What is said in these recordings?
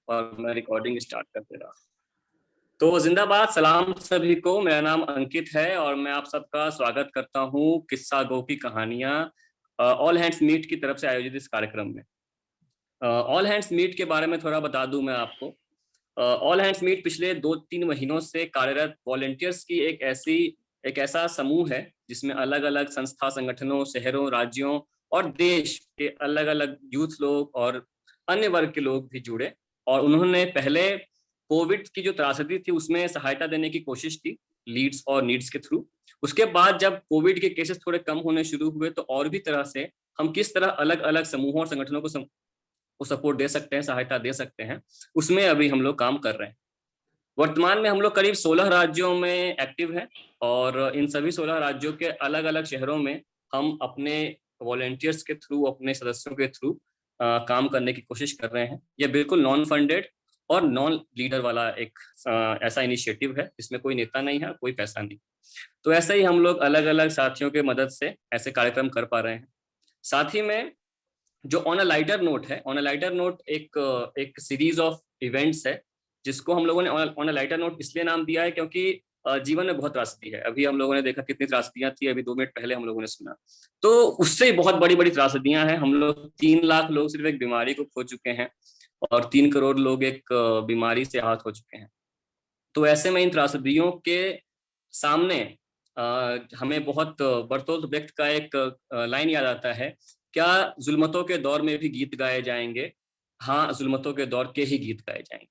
और मैं recording start कर दे रहा। तो जिंदाबाद, सलाम सभी को। मेरा नाम अंकित है और मैं आप सबका स्वागत करता हूँ किस्सा गो की कहानियां ऑल हैंड्स मीट की तरफ से आयोजित इस कार्यक्रम में। ऑल हैंड्स मीट के बारे में थोड़ा बता दूं मैं आपको। ऑल हैंड्स मीट पिछले 2-3 महीनों से कार्यरत वॉलंटियर्स की एक ऐसा समूह है जिसमें अलग अलग संस्था, संगठनों, शहरों, राज्यों और देश के अलग अलग यूथ लोग और अन्य वर्ग के लोग भी जुड़े। और उन्होंने पहले कोविड की जो त्रासदी थी उसमें सहायता देने की कोशिश की, लीड्स और नीड्स के थ्रू। उसके बाद जब कोविड के केसेस थोड़े कम होने शुरू हुए तो और भी तरह से हम किस तरह अलग अलग समूहों और संगठनों को सपोर्ट दे सकते हैं, सहायता दे सकते हैं, उसमें अभी हम लोग काम कर रहे हैं। वर्तमान में हम लोग करीब 16 राज्यों में एक्टिव हैं और इन सभी 16 राज्यों के अलग अलग शहरों में हम अपने वॉलंटियर्स के थ्रू, अपने सदस्यों के थ्रू काम करने की कोशिश कर रहे हैं। यह बिल्कुल नॉन फंडेड और नॉन लीडर वाला एक ऐसा इनिशिएटिव है जिसमें कोई नेता नहीं है, कोई पैसा नहीं। तो ऐसे ही हम लोग अलग अलग साथियों के मदद से ऐसे कार्यक्रम कर पा रहे हैं। साथ ही में जो ऑन अ लाइटर नोट है, ऑन अ लाइटर नोट एक सीरीज ऑफ इवेंट्स है जिसको हम लोगों ने ऑन अ लाइटर नोट इसलिए नाम दिया है क्योंकि जीवन में बहुत त्रासदी है। अभी हम लोगों ने देखा कितनी त्रासदियां थी, अभी 2 मिनट पहले हम लोगों ने सुना। तो उससे बहुत बड़ी बड़ी त्रासदियां हैं। हम लोग 3 लाख लोग सिर्फ एक बीमारी को खो चुके हैं और 3 करोड़ लोग एक बीमारी से आहत हो चुके हैं। तो ऐसे में इन त्रासदियों के सामने हमें बहुत बरतोल्त ब्रेख्त का एक लाइन याद आता है, क्या जुल्मतों के दौर में भी गीत गाए जाएंगे? हाँ, जुल्मतों के दौर के ही गीत गाए जाएंगे।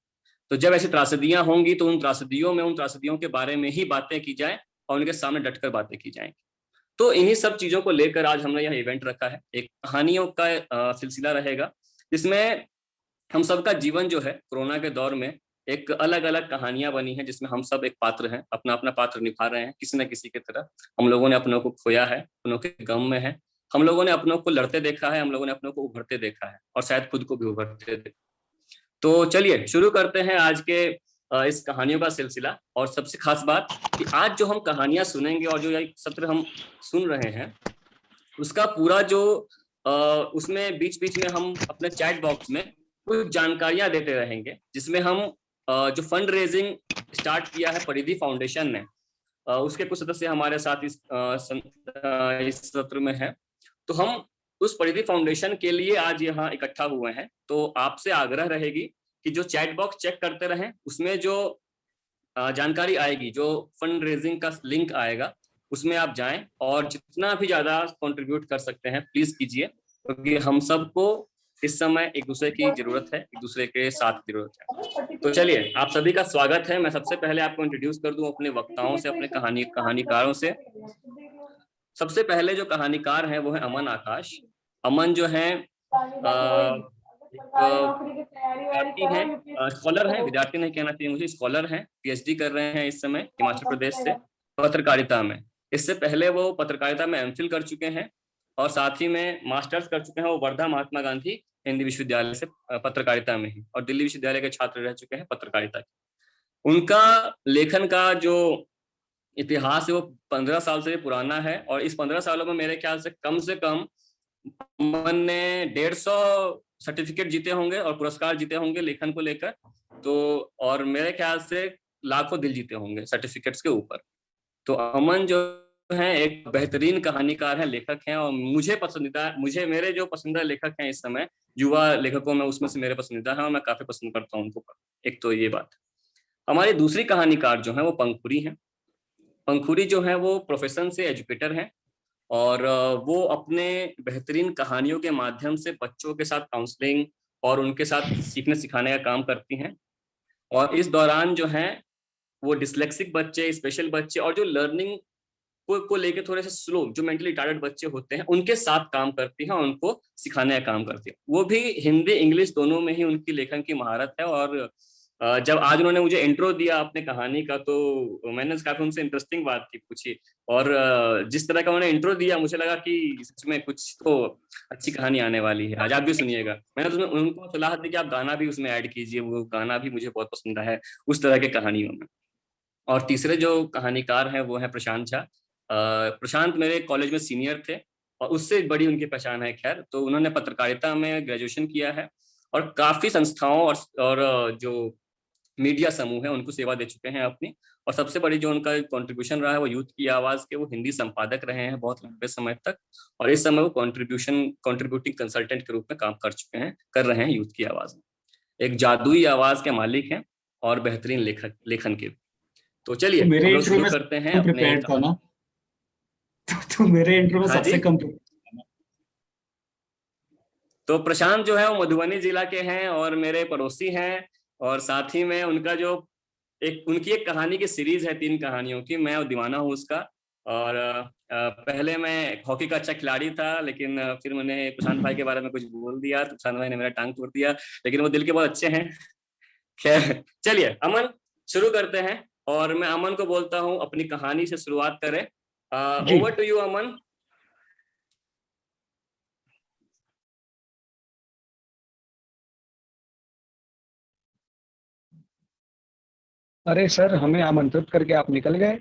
तो जब ऐसी त्रासदियां होंगी तो उन त्रासदियों के बारे में ही बातें की जाए और उनके सामने डटकर बातें की जाएंगी। तो इन्हीं सब चीजों को लेकर आज हमने यह इवेंट रखा है। एक कहानियों का सिलसिला रहेगा जिसमें हम सबका जीवन जो है कोरोना के दौर में एक अलग अलग कहानियां बनी हैं, जिसमें हम सब एक पात्र हैं, अपना अपना पात्र निभा रहे हैं किसी न किसी की तरह। हम लोगों ने अपनों को खोया है, अपनों के गम में है, हम लोगों ने अपनों को लड़ते देखा है, हम लोगों ने अपनों को उभरते देखा है और शायद खुद को भी उभरते देखा। तो चलिए शुरू करते हैं आज के इस कहानियों का सिलसिला। और सबसे खास बात कि आज जो हम कहानियां सुनेंगे और जो ये सत्र हम सुन रहे हैं उसका पूरा जो उसमें बीच बीच में हम अपने चैट बॉक्स में कुछ जानकारियां देते रहेंगे, जिसमें हम जो फंड रेजिंग स्टार्ट किया है परिधि फाउंडेशन ने, उसके कुछ सदस्य हमारे साथ इस सत्र में हैं। तो हम उस परिधि फाउंडेशन के लिए आज यहाँ इकट्ठा हुए हैं। तो आपसे आग्रह रहेगी कि जो चैट बॉक्स चेक करते रहें, उसमें जो जानकारी आएगी, जो फंड रेजिंग का लिंक आएगा, उसमें आप जाएं और जितना भी ज्यादा कंट्रीब्यूट कर सकते हैं प्लीज कीजिए, क्योंकि हम सबको इस समय एक दूसरे की जरूरत है, एक दूसरे के साथ की जरूरत है। तो चलिए आप सभी का स्वागत है। मैं सबसे पहले आपको इंट्रोड्यूस कर दूं अपने वक्ताओं से, अपने कहानीकारों से। सबसे पहले जो कहानीकार हैं वो है अमन आकाश। अमन जो है विद्यार्थी हैं, स्कॉलर हैं, विद्यार्थी नहीं कहना चाहिए मुझे, स्कॉलर हैं, पीएचडी कर रहे हैं इस समय हिमाचल प्रदेश से पत्रकारिता में। इससे पहले वो पत्रकारिता में एमफिल कर चुके हैं और साथ ही में मास्टर्स कर चुके हैं वो वर्धा महात्मा गांधी हिंदी विश्वविद्यालय से पत्रकारिता में ही, और दिल्ली विश्वविद्यालय के छात्र रह चुके हैं पत्रकारिता के। उनका लेखन का जो इतिहास है वो 15 साल से पुराना है और इस 15 सालों में मेरे ख्याल से कम अमन ने 150 सर्टिफिकेट जीते होंगे और पुरस्कार जीते होंगे लेखन को लेकर। तो और मेरे ख्याल से लाखों दिल जीते होंगे सर्टिफिकेट्स के ऊपर। तो अमन जो है एक बेहतरीन कहानीकार है, लेखक हैं और मुझे मेरे जो पसंदीदा लेखक हैं इस समय युवा लेखकों में, उसमें से मेरे पसंदीदा हैं और मैं काफी पसंद करता हूँ उनको। एक तो ये बात। हमारी दूसरी कहानीकार जो है वो पंखुरी हैं। पंखुड़ी जो है वो प्रोफेशन से एजुकेटर हैं और वो अपने बेहतरीन कहानियों के माध्यम से बच्चों के साथ काउंसलिंग और उनके साथ सीखने सिखाने का काम करती हैं। और इस दौरान जो है वो डिसलेक्सिक बच्चे, स्पेशल बच्चे और जो लर्निंग को लेके थोड़े से स्लो, जो मेंटली रिटार्डेड बच्चे होते हैं, उनके साथ काम करती है और उनको सिखाने का काम करती है। वो भी हिंदी इंग्लिश दोनों में ही उनकी लेखन की महारत है। और जब आज उन्होंने मुझे इंट्रो दिया अपने कहानी का, तो मैंने काफी उनसे इंटरेस्टिंग बात की पूछी। और जिस तरह का उन्होंने इंट्रो दिया, मुझे लगा कि सच में कुछ तो अच्छी कहानी आने वाली है। आज आप भी सुनिएगा। मैंने तो उनको सलाह दी कि आप गाना भी उसमें ऐड कीजिए, वो गाना भी मुझे बहुत पसंद है उस तरह के कहानियों में। और तीसरे जो कहानीकार हैं वो है प्रशांत झा। प्रशांत मेरे कॉलेज में सीनियर थे और उससे बड़ी उनकी पहचान है। खैर, तो उन्होंने पत्रकारिता में ग्रेजुएशन किया है और काफी संस्थाओं और जो मीडिया समूह है उनको सेवा दे चुके हैं अपनी। और सबसे बड़ी जो उनका कंट्रीब्यूशन रहा है वो यूथ की आवाज के वो हिंदी संपादक रहे हैं बहुत लंबे समय तक। और इस समय वो कंट्रीब्यूटिंग कंसल्टेंट के रूप में काम कर रहे हैं यूथ की आवाज में। एक जादुई आवाज के मालिक हैं और बेहतरीन लेखक लेखन के। तो चलिए तो मेरे हम लोग इंट्रो शुरू में करते हैं तू अपने प्रिपेयर्ड था कहानी। ना? तो मेरे इंट्रो में हाँ जी। सबसे कम prepared था ना? तो प्रशांत जो है वो मधुबनी जिला के हैं और मेरे पड़ोसी हैं। और साथ ही में उनकी एक कहानी की सीरीज है, 3 कहानियों की। मैं दीवाना हूँ उसका। और पहले मैं हॉकी का अच्छा खिलाड़ी था, लेकिन फिर मैंने प्रशांत भाई के बारे में कुछ बोल दिया तो प्रशांत भाई ने मेरा टांग तोड़ दिया। लेकिन वो दिल के बहुत अच्छे हैं। खैर चलिए अमन, शुरू करते हैं। और मैं अमन को बोलता हूँ अपनी कहानी से शुरुआत करें। जी। ओवर टू यू अमन। अरे सर, हमें आमंत्रित करके आप निकल गए।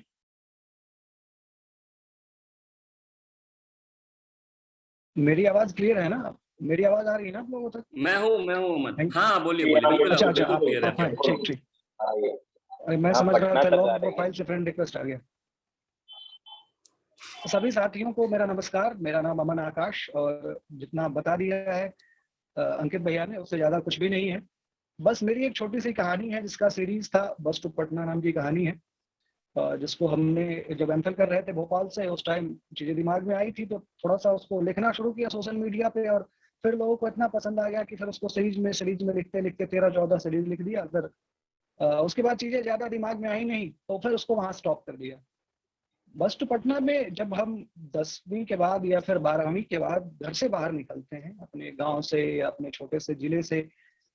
मेरी आवाज क्लियर है ना? मेरी आवाज आ रही है ना आप लोगों तक? मैं हूँ अमन। थैंक। हाँ बोलिए बोलिए, बिल्कुल अच्छा अच्छा, बिल्कुल क्लियर है आप आपकी हैं, आवाज। ठीक ठीक। अरे मैं समझ रहा था लॉग प्रोफाइल से फ्रेंड रिक्वेस्ट आ गया। सभी साथियों को मेरा नमस्कार। मेरा नाम अमन आकाश, और जितना बता दिया है अंकित भैया ने, उससे ज्यादा कुछ भी नहीं है। बस मेरी एक छोटी सी कहानी है जिसका सीरीज था, बस टू पटना नाम की कहानी है। जिसको हमने जब एमफिल कर रहे थे भोपाल से, उस टाइम चीजें दिमाग में आई थी तो थोड़ा सा उसको लिखना शुरू किया सोशल मीडिया पे। और फिर लोगों को इतना पसंद आ गया कि फिर उसको सीरीज में लिखते लिखते 13-14 सीरीज लिख दिया। फिर उसके बाद चीजें ज्यादा दिमाग में आई नहीं तो फिर उसको वहां स्टॉप कर दिया। बस टू पटना में जब हम 10वीं के बाद या फिर 12वीं के बाद घर से बाहर निकलते हैं, अपने गांव से या अपने छोटे से जिले से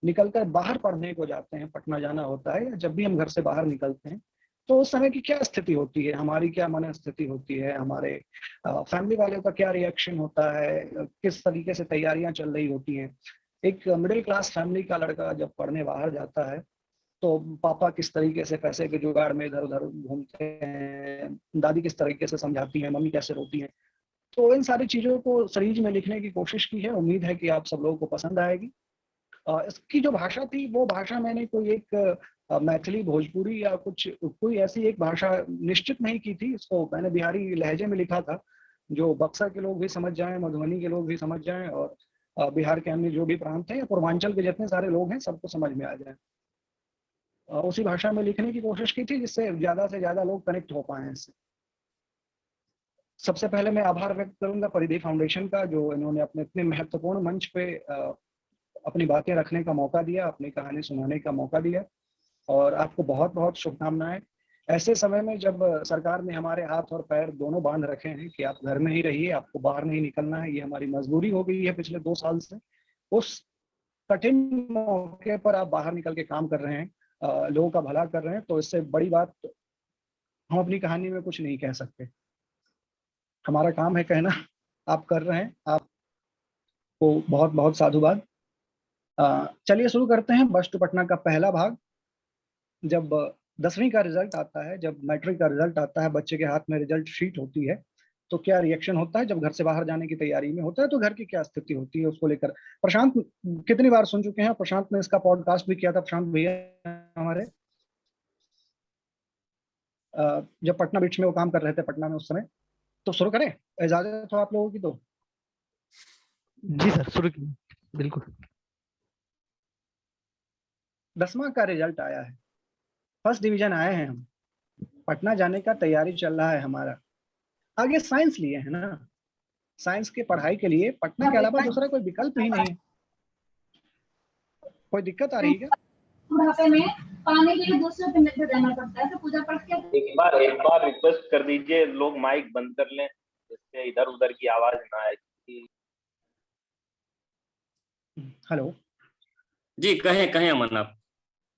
निकलकर बाहर पढ़ने को जाते हैं, पटना जाना होता है, या जब भी हम घर से बाहर निकलते हैं, तो उस समय की क्या स्थिति होती है, हमारी क्या मन स्थिति होती है, हमारे फैमिली वालों का क्या रिएक्शन होता है, किस तरीके से तैयारियां चल रही होती हैं। एक मिडिल क्लास फैमिली का लड़का जब पढ़ने बाहर जाता है तो पापा किस तरीके से पैसे के जुगाड़ में इधर उधर घूमते हैं, दादी किस तरीके से समझाती हैं, मम्मी कैसे रोती हैं। तो इन सारी चीजों को सीरीज में लिखने की कोशिश की है। उम्मीद है कि आप सब लोगों को पसंद आएगी। इसकी जो भाषा थी वो भाषा मैंने कोई एक मैथिली भोजपुरी या कुछ कोई ऐसी एक भाषा निश्चित नहीं की थी। इसको मैंने बिहारी लहजे में लिखा था, जो बक्सर के लोग भी समझ जाएं, मधुबनी के लोग भी समझ जाएं, और बिहार के अन्य जो भी प्रांत हैं या पूर्वांचल के जितने सारे लोग हैं सबको समझ में आ जाए। उसी भाषा में लिखने की कोशिश की थी जिससे ज्यादा से ज्यादा लोग कनेक्ट हो पाए इससे। सबसे पहले मैं आभार व्यक्त करूंगा परिधि फाउंडेशन का, जो इन्होंने अपने इतने महत्वपूर्ण मंच पे अपनी बातें रखने का मौका दिया, अपनी कहानी सुनाने का मौका दिया। और आपको बहुत बहुत शुभकामनाएं। ऐसे समय में जब सरकार ने हमारे हाथ और पैर दोनों बांध रखे हैं कि आप घर में ही रहिए, आपको बाहर नहीं निकलना है, ये हमारी मजबूरी हो गई है पिछले 2 साल से, उस कठिन मौके पर आप बाहर निकल के काम कर रहे हैं, लोगों का भला कर रहे हैं, तो इससे बड़ी बात हम अपनी कहानी में कुछ नहीं कह सकते। हमारा काम है कहना, आप कर रहे हैं, आपको बहुत बहुत साधुवाद। चलिए शुरू करते हैं बस टू पटना का पहला भाग। जब 10वीं का रिजल्ट आता है, जब मैट्रिक का रिजल्ट आता है, बच्चे के हाथ में रिजल्ट शीट होती है, तो क्या रिएक्शन होता है। जब घर से बाहर जाने की तैयारी में होता है तो घर की क्या स्थिति होती है उसको लेकर प्रशांत कितनी बार सुन चुके हैं। प्रशांत ने इसका पॉडकास्ट भी किया था, प्रशांत भैया हमारे, जब पटना बीच में वो काम कर रहे थे पटना में उस समय। तो शुरू करें, इजाजत हो आप लोगों की तो? जी सर, शुरू कीजिए, बिल्कुल। 10वां का रिजल्ट आया है, फर्स्ट डिवीजन आए हैं हम। पटना जाने का तैयारी चल रहा है हमारा। आगे साइंस लिए है ना, साइंस की पढ़ाई के लिए पटना के अलावा दूसरा कोई विकल्प ही नहीं है। कोई दिक्कत आ रही है क्या? बुढ़ापे में पानी के लिए दूसरे पे निर्भर रहना पड़ता है, तो पूजा पाठ क्या? एक बार रिक्वेस्ट कर दीजिए, लोग माइक बंद कर लें जिससे इधर उधर की आवाज ना आए। हेलो। जी कहें कहें अमन आप।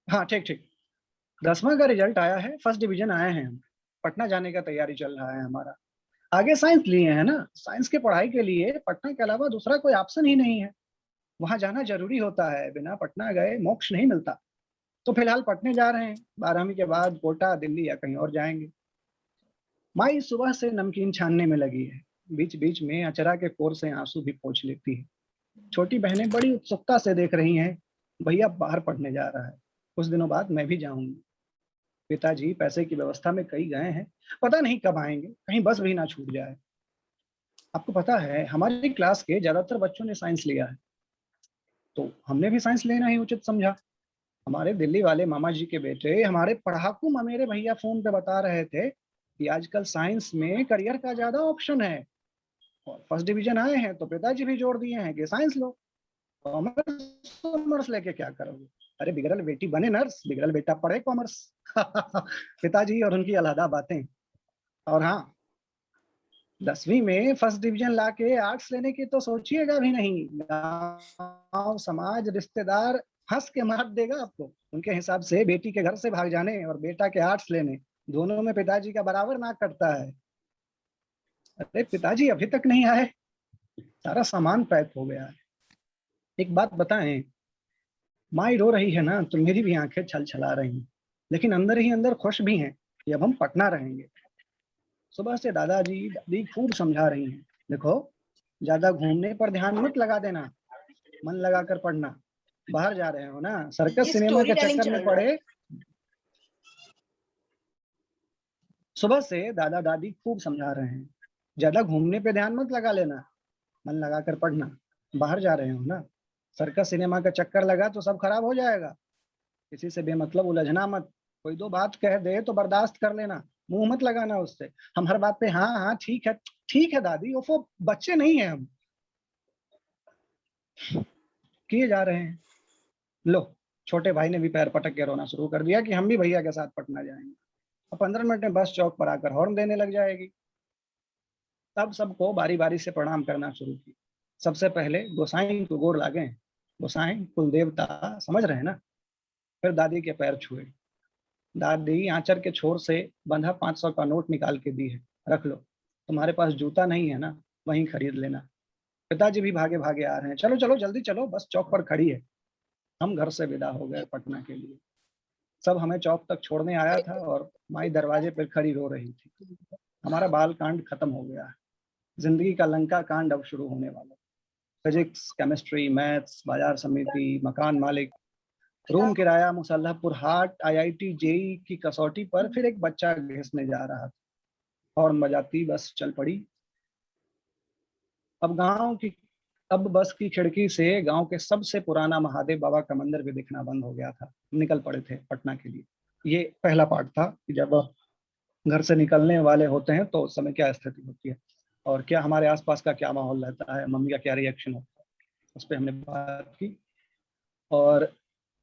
हाँ ठीक ठीक। 10वां का रिजल्ट आया है, फर्स्ट डिवीजन आए हैं हम। पटना जाने का तैयारी चल रहा है हमारा। आगे साइंस लिए है ना, साइंस की पढ़ाई के लिए पटना के अलावा दूसरा कोई ऑप्शन ही नहीं है। वहां जाना जरूरी होता है, बिना पटना गए मोक्ष नहीं मिलता। तो फिलहाल पटने जा रहे हैं, 12वीं के बाद कोटा, दिल्ली या कहीं और जाएंगे। माई सुबह से नमकीन छानने में लगी है, बीच बीच में अचरा के कोर से आंसू भी पोंछ लेती है। छोटी बहनें बड़ी उत्सुकता से देख रही हैं, भैया बाहर पढ़ने जा रहा है, कुछ दिनों बाद मैं भी जाऊंगी। पिताजी पैसे की व्यवस्था में कहीं गए हैं, पता नहीं कब आएंगे, कहीं बस भी ना छूट जाए। आपको पता है हमारी क्लास के ज्यादातर बच्चों ने साइंस लिया है, तो हमने भी साइंस लेना ही उचित समझा। हमारे दिल्ली वाले मामा जी के बेटे, हमारे पढ़ाकू ममेरे भैया फोन पे बता रहे थे कि आजकल साइंस में करियर का ज्यादा ऑप्शन है। और फर्स्ट डिवीजन आए हैं तो पिताजी भी जोड़ दिए हैं कि साइंस लो, कॉमर्स कॉमर्स लेके क्या करोगे? अरे बिगड़ल बेटी बने नर्स, बिगड़ल बेटा पढ़े कॉमर्स। पिताजी और उनकी अलहदा बातें। और हाँ, 10वीं में फर्स्ट डिवीजन लाके आर्ट्स लेने की तो सोचिएगा भी नहीं। गांव समाज रिश्तेदार हंस के मार देगा आपको। उनके हिसाब से बेटी के घर से भाग जाने और बेटा के आर्ट्स लेने, दोनों में पिताजी का बराबर नाक कटता है। अरे पिताजी अभी तक नहीं आए, सारा सामान पैक हो गया है। एक बात बताएं, माई रो रही है ना तो मेरी भी आंखें छल छला रही हैं, लेकिन अंदर ही अंदर खुश भी हैं कि अब हम पटना रहेंगे। सुबह से दादाजी दादी खूब समझा रही हैं, देखो ज्यादा घूमने पर ध्यान मत लगा देना, मन लगा कर पढ़ना। बाहर जा रहे हो ना, सर्कस सिनेमा के चक्कर में पड़े। सुबह से दादा दादी खूब समझा रहे हैं, ज्यादा घूमने पे ध्यान मत लगा लेना, मन लगा कर पढ़ना। बाहर जा रहे हो ना, सर्कस सिनेमा का चक्कर लगा तो सब खराब हो जाएगा। किसी से बेमतलब उलझना मत, कोई दो बात कह दे तो बर्दाश्त कर लेना, मुंह मत लगाना उससे। हम हर बात पे हाँ हाँ ठीक है दादी, वो बच्चे नहीं है हम। किए जा रहे हैं। लो, छोटे भाई ने भी पैर पटक के रोना शुरू कर दिया कि हम भी भैया के साथ पटना जाएंगे। और 15 मिनट में बस चौक पर आकर हॉर्न देने लग जाएगी। तब सबको बारी बारी से प्रणाम करना शुरू किया। सबसे पहले गोसाई को गोर लागे, गोसाई कुल देवता समझ रहे हैं ना। फिर दादी के पैर छुए। दादी आंचर के छोर से बंधा 500 का नोट निकाल के दी है, रख लो, तुम्हारे पास जूता नहीं है ना, वहीं खरीद लेना। पिताजी भी भागे भागे आ रहे हैं, चलो चलो जल्दी चलो, बस चौक पर खड़ी है। हम घर से विदा हो गए पटना के लिए। सब हमें चौक तक छोड़ने आया था और माई दरवाजे पर खड़ी रो रही थी। हमारा बाल कांड खत्म हो गया है, जिंदगी का लंका कांड अब शुरू होने वाला। फिजिक्स, केमिस्ट्री, मैथ्स, बाजार समिति, मकान मालिक, रूम किराया, मुसल्लहपुर हाट, आईआईटी जेई की कसौटी पर फिर एक बच्चा घिसने जा रहा था। हॉर्न बजाती बस चल पड़ी। अब बस की खिड़की से गांव के सबसे पुराना महादेव बाबा का मंदिर भी दिखना बंद हो गया था। निकल पड़े थे पटना के लिए। ये पहला पार्ट था कि जब घर से निकलने वाले होते हैं तो उस समय क्या स्थिति होती है और क्या हमारे आसपास का क्या माहौल रहता है, मम्मी का क्या रिएक्शन होता है, उस पर हमने बात की। और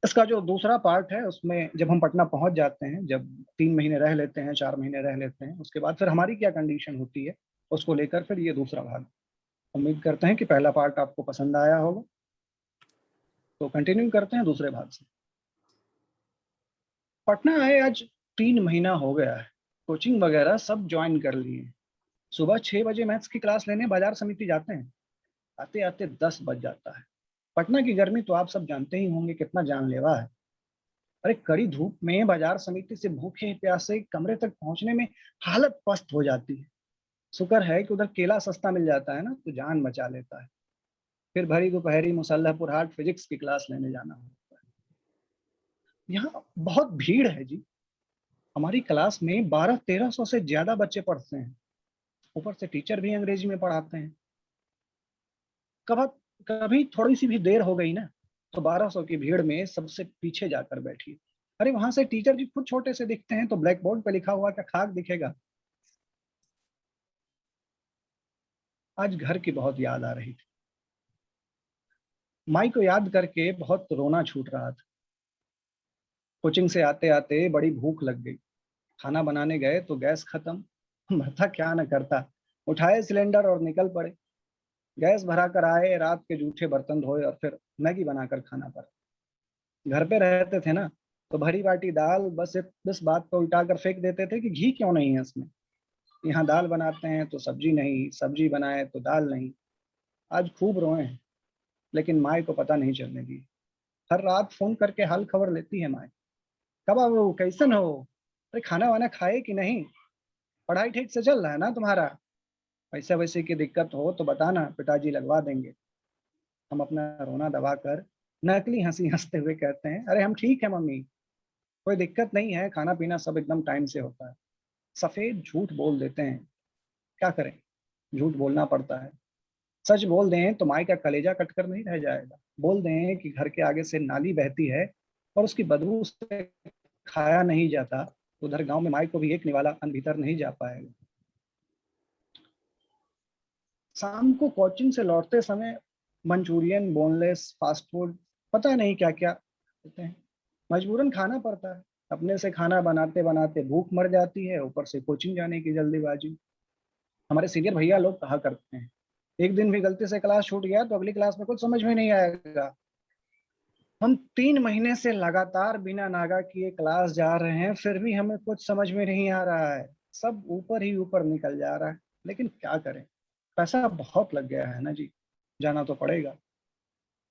इसका जो दूसरा पार्ट है उसमें जब हम पटना पहुंच जाते हैं, जब 3 महीने रह लेते हैं, 4 महीने रह लेते हैं, उसके बाद फिर हमारी क्या कंडीशन होती है, उसको लेकर फिर ये दूसरा भाग। उम्मीद करते हैं कि पहला पार्ट आपको पसंद आया होगा, तो कंटिन्यू करते हैं दूसरे भाग से। पटना आए आज 3 महीना हो गया है, कोचिंग वगैरह सब ज्वाइन कर लिए। सुबह 6 बजे मैथ्स की क्लास लेने बाजार समिति जाते हैं, आते आते 10 बज जाता है। पटना की गर्मी तो आप सब जानते ही होंगे कितना जानलेवा है। अरे कड़ी धूप में बाजार समिति से भूखे प्यासे कमरे तक पहुंचने में हालत पस्त हो जाती है। शुक्र है कि उधर केला सस्ता मिल जाता है ना, तो जान बचा लेता है। फिर भरी दोपहरी मुसल्लहपुर हाट फिजिक्स की क्लास लेने जाना होता है। यहाँ बहुत भीड़ है जी। हमारी क्लास में 1200-1300 से ज्यादा बच्चे पढ़ते हैं, ऊपर से टीचर भी अंग्रेजी में पढ़ाते हैं। कभी कभी थोड़ी सी भी देर हो गई ना तो 1200 की भीड़ में सबसे पीछे जाकर बैठी। अरे वहां से टीचर जी खुद छोटे से दिखते हैं, तो ब्लैक बोर्ड पे लिखा हुआ क्या खाक दिखेगा? आज घर की बहुत याद आ रही थी। माई को याद करके बहुत रोना छूट रहा था। कोचिंग से आते आते बड़ी भूख लग गई। खाना बनाने गए तो गैस खत्म। भरता क्या न करता, उठाए सिलेंडर और निकल पड़े। गैस भरा कर आए, रात के जूठे बर्तन धोए और फिर मैगी बनाकर खाना पड़ा। घर पे रहते थे ना, तो भरी बाटी दाल बस बात को उल्टा कर फेंक देते थे कि घी क्यों नहीं है इसमें। यहाँ दाल बनाते हैं तो सब्जी नहीं, सब्जी बनाए तो दाल नहीं। आज खूब रोए हैं, लेकिन माए को पता नहीं चलने दी। हर रात फोन करके हाल खबर लेती है माए। कब आओ, कैसन हो, अरे खाना वाना खाए कि नहीं, पढ़ाई ठीक से चल रहा है ना तुम्हारा, पैसे वैसे की दिक्कत हो तो बताना, पिताजी लगवा देंगे। हम अपना रोना दबाकर नकली हंसी हंसते हुए कहते हैं, अरे हम ठीक है मम्मी, कोई दिक्कत नहीं है, खाना पीना सब एकदम टाइम से होता है। सफेद झूठ बोल देते हैं, क्या करें, झूठ बोलना पड़ता है। सच बोल दें तो माई का कलेजा कटकर नहीं रह जाएगा। बोल दें कि घर के आगे से नाली बहती है और उसकी बदबू से खाया नहीं जाता, तो उधर गांव में माई को भी एक निवाला अन्न भीतर नहीं जा पाएगा। शाम को कोचिंग से लौटते समय मंचूरियन, बोनलेस, फास्ट फूड, पता नहीं क्या क्या होते हैं, मजबूरन खाना पड़ता है। अपने से खाना बनाते बनाते भूख मर जाती है, ऊपर से कोचिंग जाने की जल्दीबाजी। हमारे सीनियर भैया लोग कहा करते हैं, एक दिन भी गलती से क्लास छूट गया तो अगली क्लास में कुछ समझ में नहीं आएगा। हम 3 महीने से लगातार बिना नागा किए क्लास जा रहे हैं, फिर भी हमें कुछ समझ में नहीं आ रहा है। सब ऊपर ही ऊपर निकल जा रहा है, लेकिन क्या करें, पैसा बहुत लग गया है ना जी, जाना तो पड़ेगा।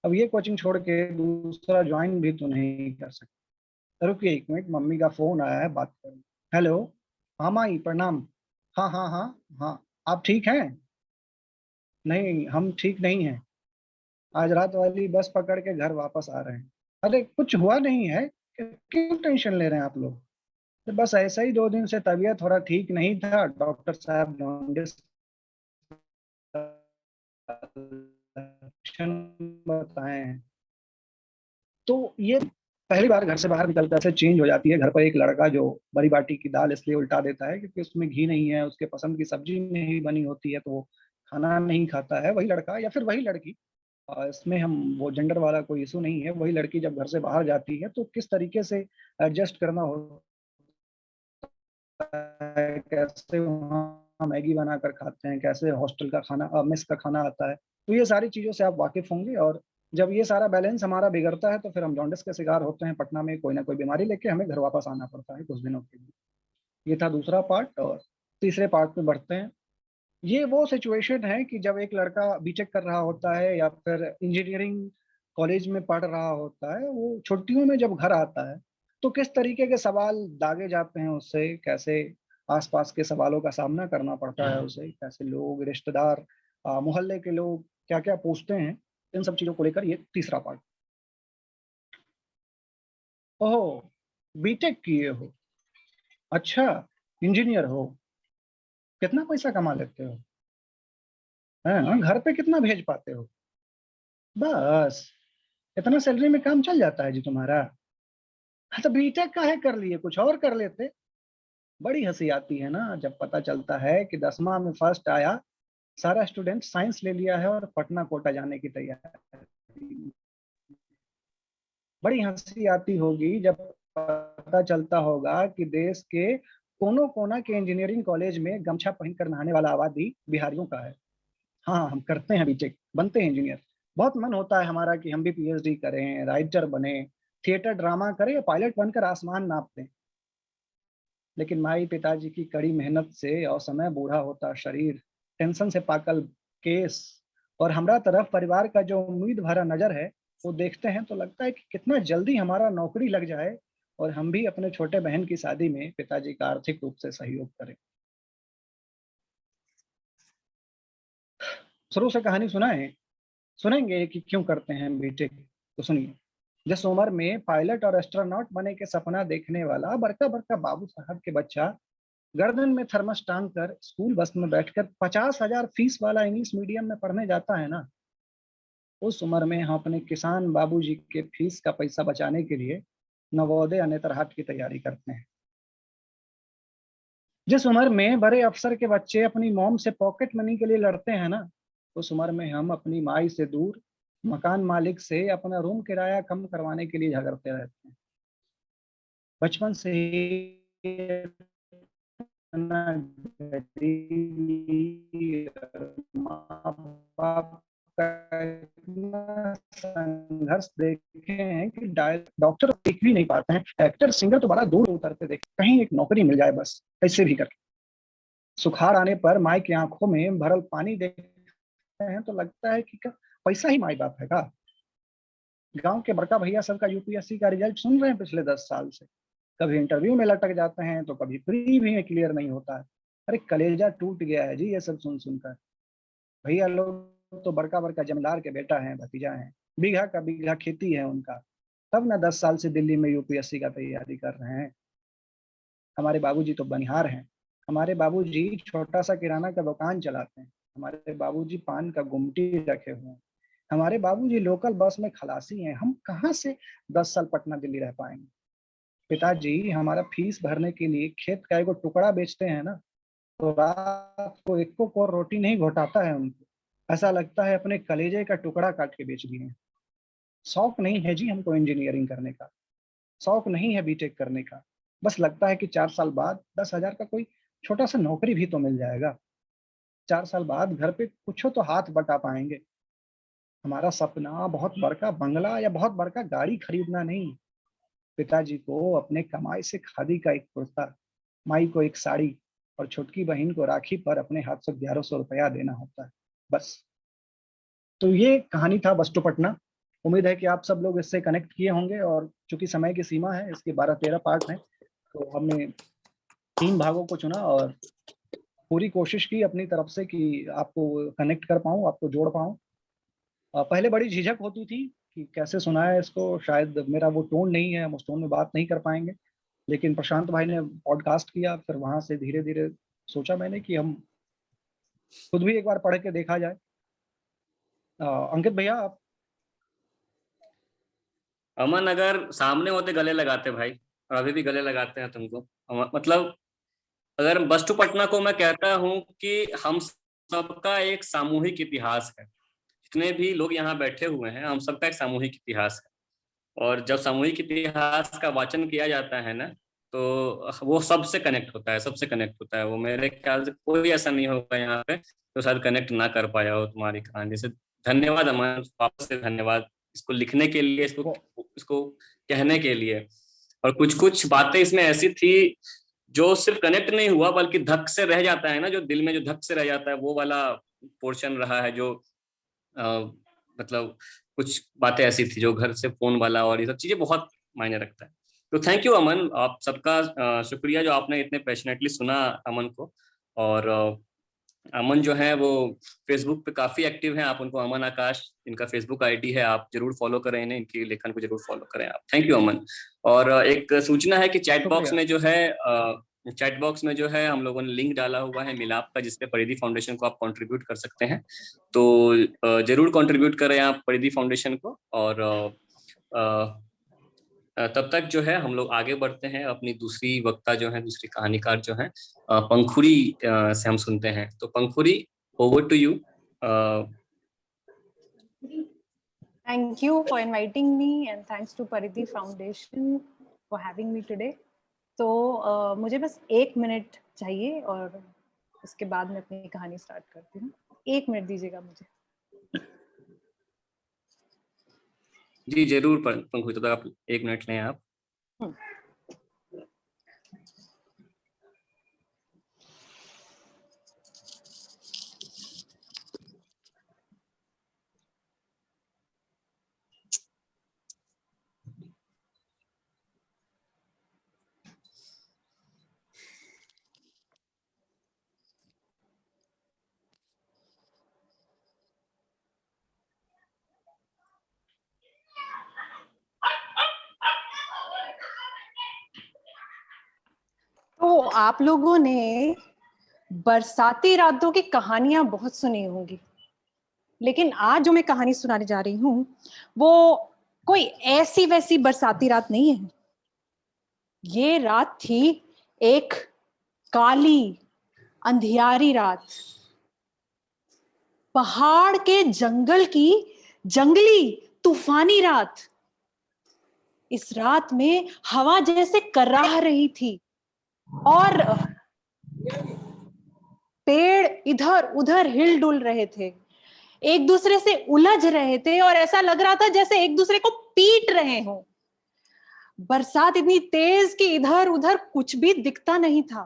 अब ये कोचिंग छोड़ के दूसरा ज्वाइन भी तो नहीं कर सकते। रुकिए 1 मिनट, मम्मी का फोन आया है, बात करूँ। हेलो, हाँ माई प्रणाम। हाँ हाँ हाँ हाँ, आप ठीक हैं? नहीं, हम ठीक नहीं हैं। आज रात वाली बस पकड़ के घर वापस आ रहे हैं। अरे कुछ हुआ नहीं है, क्यों टेंशन ले रहे हैं आप लोग? तो बस ऐसा ही 2 दिन से तबीयत थोड़ा ठीक नहीं था, डॉक्टर साहब जॉन्डिस लक्षण बताए हैं। तो ये पहली बार घर से बाहर निकलकर ऐसे चेंज हो जाती है। घर पर एक लड़का जो बड़ी बाटी की दाल इसलिए उल्टा देता है क्योंकि उसमें घी नहीं है, उसके पसंद की सब्जी नहीं बनी होती है, तो वो खाना नहीं खाता है। वही लड़का या फिर वही लड़की, इसमें हम वो जेंडर वाला कोई इशू नहीं है, वही लड़की जब घर से बाहर जाती है तो किस तरीके से एडजस्ट करना होता है, कैसे वहाँ मैगी बनाकर खाते हैं, कैसे हॉस्टल का खाना, मेस का खाना आता है, तो ये सारी चीज़ों से आप वाकिफ होंगे। और जब ये सारा बैलेंस हमारा बिगड़ता है तो फिर हम जॉन्डिस के शिकार होते हैं। पटना में कोई ना कोई बीमारी लेके हमें घर वापस आना पड़ता है कुछ दिनों के लिए। ये था दूसरा पार्ट, और तीसरे पार्ट पे बढ़ते हैं। ये वो सिचुएशन है कि जब एक लड़का बीटेक कर रहा होता है या फिर इंजीनियरिंग कॉलेज में पढ़ रहा होता है, वो छुट्टियों में जब घर आता है तो किस तरीके के सवाल दागे जाते हैं उससे, कैसे आसपास के सवालों का सामना करना पड़ता है उसे, कैसे लोग, रिश्तेदार, मोहल्ले के लोग क्या क्या पूछते हैं, इन सब चीजों को लेकर ये तीसरा पार्ट। ओहो, बीटेक किए हो, अच्छा, इंजीनियर हो, कितना पैसा कमा लेते हो, हैं? घर पे कितना भेज पाते हो? बस इतना सैलरी में काम चल जाता है जी तुम्हारा? हाँ, तो बीटेक काहे कर लिए, कुछ और कर लेते। बड़ी हंसी आती है ना जब पता चलता है कि 10वां में फर्स्ट आया, सारा स्टूडेंट साइंस ले लिया है और पटना कोटा जाने की तैयारी। बड़ी हंसी आती होगी जब पता चलता होगा कि देश के कोनों कोना के इंजीनियरिंग कॉलेज में गमछा पहनकर नहाने वाला आबादी बिहारियों का है। हाँ, हम करते हैं बीटेक, बनते हैं इंजीनियर। बहुत मन होता है हमारा कि हम भी पीएचडी करें, राइटर बने, थिएटर ड्रामा करें या पायलट बनकर आसमान नाप दें। लेकिन माई पिताजी की कड़ी मेहनत से और समय बूढ़ा होता शरीर, टेंशन से पाकल केस, और हमरा तरफ परिवार का जो उम्मीद भरा नजर है, वो देखते हैं तो लगता है कि कितना जल्दी हमारा नौकरी लग जाए और हम भी अपने छोटे बहन की शादी में पिताजी का आर्थिक रूप से सहयोग करें। शुरू से कहानी सुनाएं, सुनेंगे कि क्यों करते हैं बीटेक, तो सुनिए। जिस उम्र में पायलट और एस्ट्रोनॉट बने के सपना देखने वाला बड़का बड़का बाबू साहब के बच्चा गर्दन में थर्मस टांग कर स्कूल बस में बैठकर 50,000 फीस वाला इंग्लिश मीडियम में पढ़ने जाता है ना, उस उम्र में हम अपने किसान बाबूजी के फीस का पैसा बचाने के लिए नवोदय या नेतरहाट की तैयारी करते हैं। जिस उम्र में बड़े अफसर के बच्चे अपनी मॉम से पॉकेट मनी के लिए लड़ते हैं ना, उस उम्र में हम अपनी माई से दूर मकान मालिक से अपना रूम किराया कम करवाने के लिए झगड़ते रहते हैं। बचपन से ही माँ-बाप का इतना संघर्ष देखे हैं कि डॉक्टर देख भी नहीं पाते हैं, एक्टर सिंगर तो बड़ा दूर उतरते देखे, कहीं एक नौकरी मिल जाए बस, कैसे भी करके। सुखाड़ आने पर माई की आंखों में भरल पानी देखते हैं तो लगता है कि पैसा ही माई बाप है का। गांव के बड़का भैया सबका यूपीएससी का रिजल्ट सुन रहे हैं पिछले 10 साल से, कभी इंटरव्यू में लटक जाते हैं तो कभी प्री भी क्लियर नहीं होता है। अरे कलेजा टूट गया है जी ये सब सुन सुनकर। भैया लोग तो बड़का बड़का जमींदार के बेटा हैं, भतीजा हैं, बीघा का बीघा खेती है उनका, तब ना 10 साल से दिल्ली में यूपीएससी का तैयारी कर रहे हैं। हमारे बाबूजी तो बनिहार हैं, हमारे बाबूजी छोटा सा किराना का दुकान चलाते हैं, हमारे बाबूजी पान का गुमटी रखे हुए हैं, हमारे बाबूजी लोकल बस में खलासी हैं। हम कहाँ से 10 साल पटना दिल्ली रह पाएंगे। पिताजी हमारा फीस भरने के लिए खेत का एक टुकड़ा बेचते हैं ना, तो रात को एक को रोटी नहीं घोटाता है उनको, ऐसा लगता है अपने कलेजे का टुकड़ा काट के बेच दिए। शौक नहीं है जी हमको इंजीनियरिंग करने का, शौक नहीं है बीटेक करने का, बस लगता है कि 4 साल बाद 10,000 का कोई छोटा सा नौकरी भी तो मिल जाएगा, 4 साल बाद घर पे कुछ तो हाथ बटा पाएंगे। हमारा सपना बहुत बड़का बंगला या बहुत बड़का गाड़ी खरीदना नहीं, पिताजी को अपने कमाई से खादी का एक कुर्ता, माई को एक साड़ी और छोटकी बहन को राखी पर अपने हाथ से 1100 रुपया देना होता है बस। तो ये कहानी था बस टू पटना। उम्मीद है कि आप सब लोग इससे कनेक्ट किए होंगे, और चूंकि समय की सीमा है, इसके 12-13 पार्ट हैं, तो हमने 3 भागों को चुना और पूरी कोशिश की अपनी तरफ से कि आपको कनेक्ट कर पाऊँ, आपको जोड़ पाऊँ। पहले बड़ी झिझक होती थी कि कैसे सुनाया इसको, शायद मेरा वो टोन नहीं है, हम उस टोन में बात नहीं कर पाएंगे, लेकिन प्रशांत भाई ने पॉडकास्ट किया, फिर वहां से धीरे धीरे सोचा मैंने कि हम खुद भी एक बार पढ़ के देखा जाए। अंकित भैया आप। अमन अगर सामने होते गले लगाते भाई, और अभी भी गले लगाते हैं तुमको। मतलब अगर बस टू पटना को मैं कहता हूँ कि हम सबका एक सामूहिक इतिहास है, जितने भी लोग यहाँ बैठे हुए हैं हम सबका एक सामूहिक इतिहास है, और जब सामूहिक इतिहास का वाचन किया जाता है ना, तो वो सबसे कनेक्ट होता है, सबसे कनेक्ट होता है। वो मेरे ख्याल से कोई ऐसा नहीं होगा यहाँ पे तो शायद कनेक्ट ना कर पाया हो तुम्हारी कहानी से। धन्यवाद अमन, वापस से धन्यवाद इसको लिखने के लिए, इसको कहने के लिए। और कुछ कुछ बातें इसमें ऐसी थी जो सिर्फ कनेक्ट नहीं हुआ बल्कि धक से रह जाता है ना, जो दिल में जो धक से रह जाता है, वो वाला पोर्शन रहा है। जो मतलब कुछ बातें ऐसी थी जो घर से फोन वाला, और ये सब चीजें बहुत मायने रखता है। तो थैंक यू अमन, आप सबका शुक्रिया जो आपने इतने पैशनेटली सुना अमन को। और अमन जो है वो फेसबुक पे काफी एक्टिव हैं, आप उनको अमन आकाश इनका फेसबुक आईडी है, आप जरूर फॉलो करें इन्हें, इनकी लेखन को जरूर फॉलो करें आप। थैंक यू अमन। और एक सूचना है कि चैट बॉक्स में जो है हम लोगों ने लिंक डाला हुआ है मिलाप का, जिसपे परिधि फाउंडेशन को आप कंट्रीब्यूट कर सकते हैं। तो जरूर कंट्रीब्यूट करें आप परिधि फाउंडेशन को। और तब तक जो है हम लोग आगे बढ़ते हैं, अपनी दूसरी वक्ता जो है, दूसरी कहानीकार जो है पंखुरी से हम सुनते हैं। तो Pankhuri, over to you. Thank you for inviting me and thanks to Paridhi Foundation for having me today. तो मुझे बस 1 मिनट चाहिए और उसके बाद मैं अपनी कहानी स्टार्ट करती हूँ। 1 मिनट दीजिएगा मुझे। जी जरूर पंखुरी, तो आप 1 मिनट लें आप। तो आप लोगों ने बरसाती रातों की कहानियां बहुत सुनी होंगी, लेकिन आज जो मैं कहानी सुनाने जा रही हूँ वो कोई ऐसी वैसी बरसाती रात नहीं है। ये रात थी एक काली अंधियारी रात, पहाड़ के जंगल की जंगली तूफानी रात। इस रात में हवा जैसे कराह रही थी और पेड़ इधर उधर हिल डुल रहे थे, एक दूसरे से उलझ रहे थे और ऐसा लग रहा था जैसे एक दूसरे को पीट रहे हों। बरसात इतनी तेज कि इधर उधर कुछ भी दिखता नहीं था